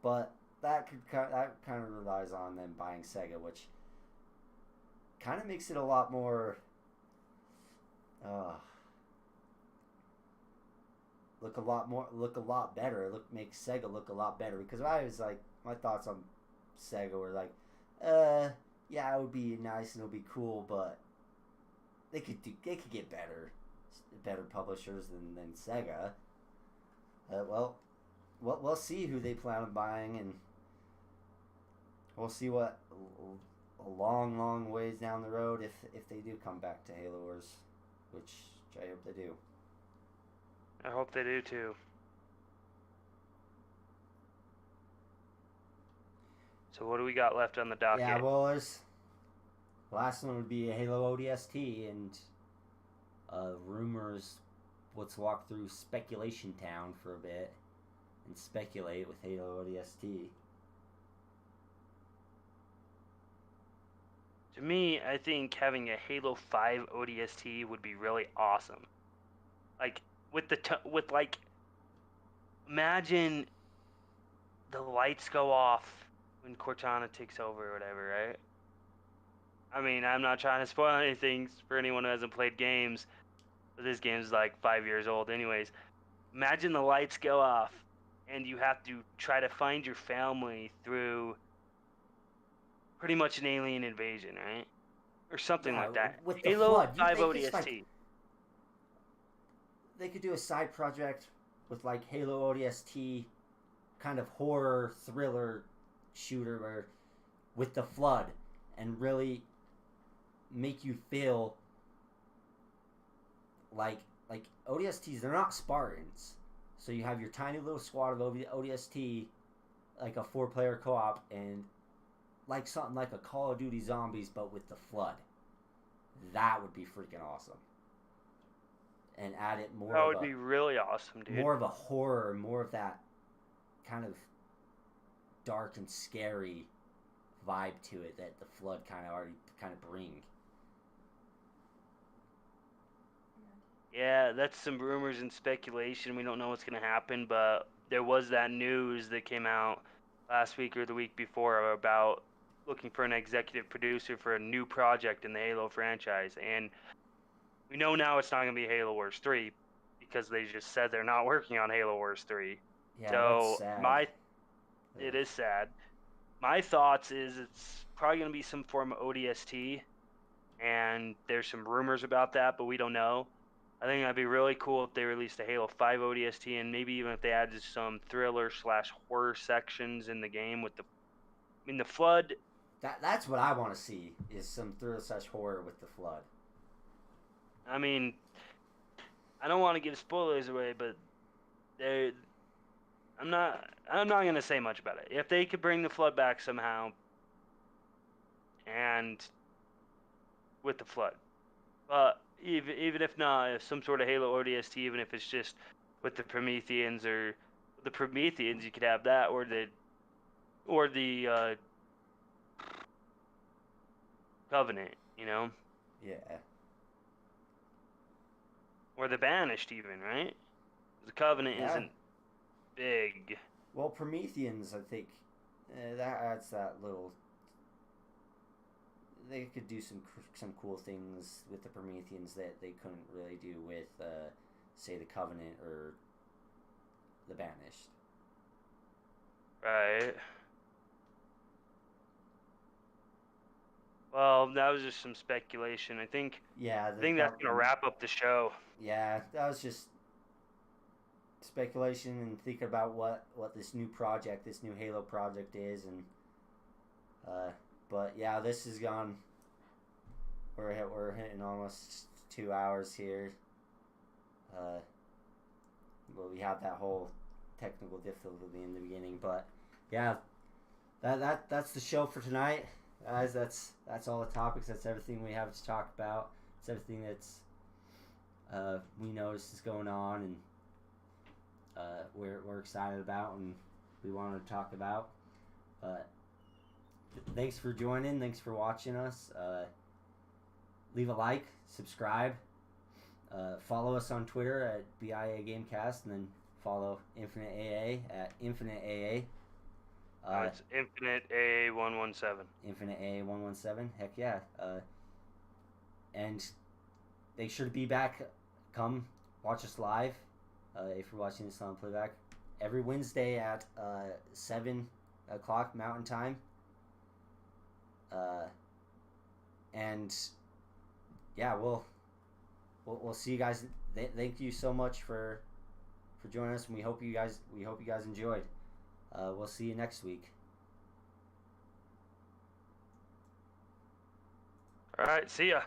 But that kind of relies on them buying Sega, which kind of makes it a lot more look a lot better. Makes Sega look a lot better, because I was like, my thoughts on Sega were like, yeah, it would be nice and it would be cool, but they could get better publishers than Sega. Well, we'll see who they plan on buying, and we'll see what a long ways down the road if they do come back to Halo Wars, which I hope they do. I hope they do too. So what do we got left on the docket? Yeah, well, the last one would be a Halo ODST, and rumors. Let's walk through Speculation Town for a bit and speculate with Halo ODST. To me, I think having a Halo 5 ODST would be really awesome. Like imagine the lights go off when Cortana takes over or whatever, right? I mean, I'm not trying to spoil anything for anyone who hasn't played games, but this game's like 5 years old anyways. Imagine the lights go off and you have to try to find your family through pretty much an alien invasion, right? Or something like that. With the Halo flood, 5 ODST. They could do a side project with like Halo ODST, kind of horror thriller shooter where with the flood, and really make you feel like ODSTs. They're not Spartans, so you have your tiny little squad of ODST, like a 4-player co-op, and like something like a Call of Duty Zombies, but with the flood. That would be freaking awesome. And add it more. That would be really awesome, dude. More of a horror, more of that kind of dark and scary vibe to it that the flood kind of bring. Yeah, that's some rumors and speculation. We don't know what's going to happen, but there was that news that came out last week or the week before about looking for an executive producer for a new project in the Halo franchise. And we know now it's not going to be Halo Wars 3 because they just said they're not working on Halo Wars 3. Yeah, so that's sad. It is sad. My thoughts is it's probably going to be some form of ODST, and there's some rumors about that, but we don't know. I think that'd be really cool if they released a Halo 5 ODST, and maybe even if they added some thriller/horror sections in the game with the flood. That's what I want to see, is some thriller/horror with the flood. I mean, I don't want to give spoilers away, but I'm not going to say much about it. If they could bring the flood back somehow, and with the flood, but even if not, if some sort of Halo ODST, even if it's just with the Prometheans or the Prometheans, you could have that, or the Covenant, you know? Yeah. Or the Banished, even, right? The Covenant isn't big. Well, Prometheans, I think, that adds that little. They could do some cool things with the Prometheans that they couldn't really do with, say, the Covenant or the Banished. Right. Well, that was just some speculation. I think. Yeah. I think that's gonna wrap up the show. Yeah, that was just speculation and thinking about what this new project, this new Halo project is, and but yeah, this has gone. We're hitting almost 2 hours here. Well, we had that whole technical difficulty in the beginning, but yeah, that's the show for tonight, guys. That's all the topics. That's everything we have to talk about. It's everything that's we noticed is going on, and we're excited about, and we wanted to talk about. But thanks for joining. Thanks for watching us. Leave a like, subscribe, follow us on Twitter at BIA Gamecast, and then follow Infinite AA at Infinite AA. It's Infinite AA117. Infinite AA117. Heck yeah. And make sure to be back. Come watch us live. If you're watching this on playback, every Wednesday at 7 o'clock Mountain Time. And yeah, we'll see you guys. Thank you so much for for joining us, and we hope you guys enjoyed. We'll see you next week. All right, see ya.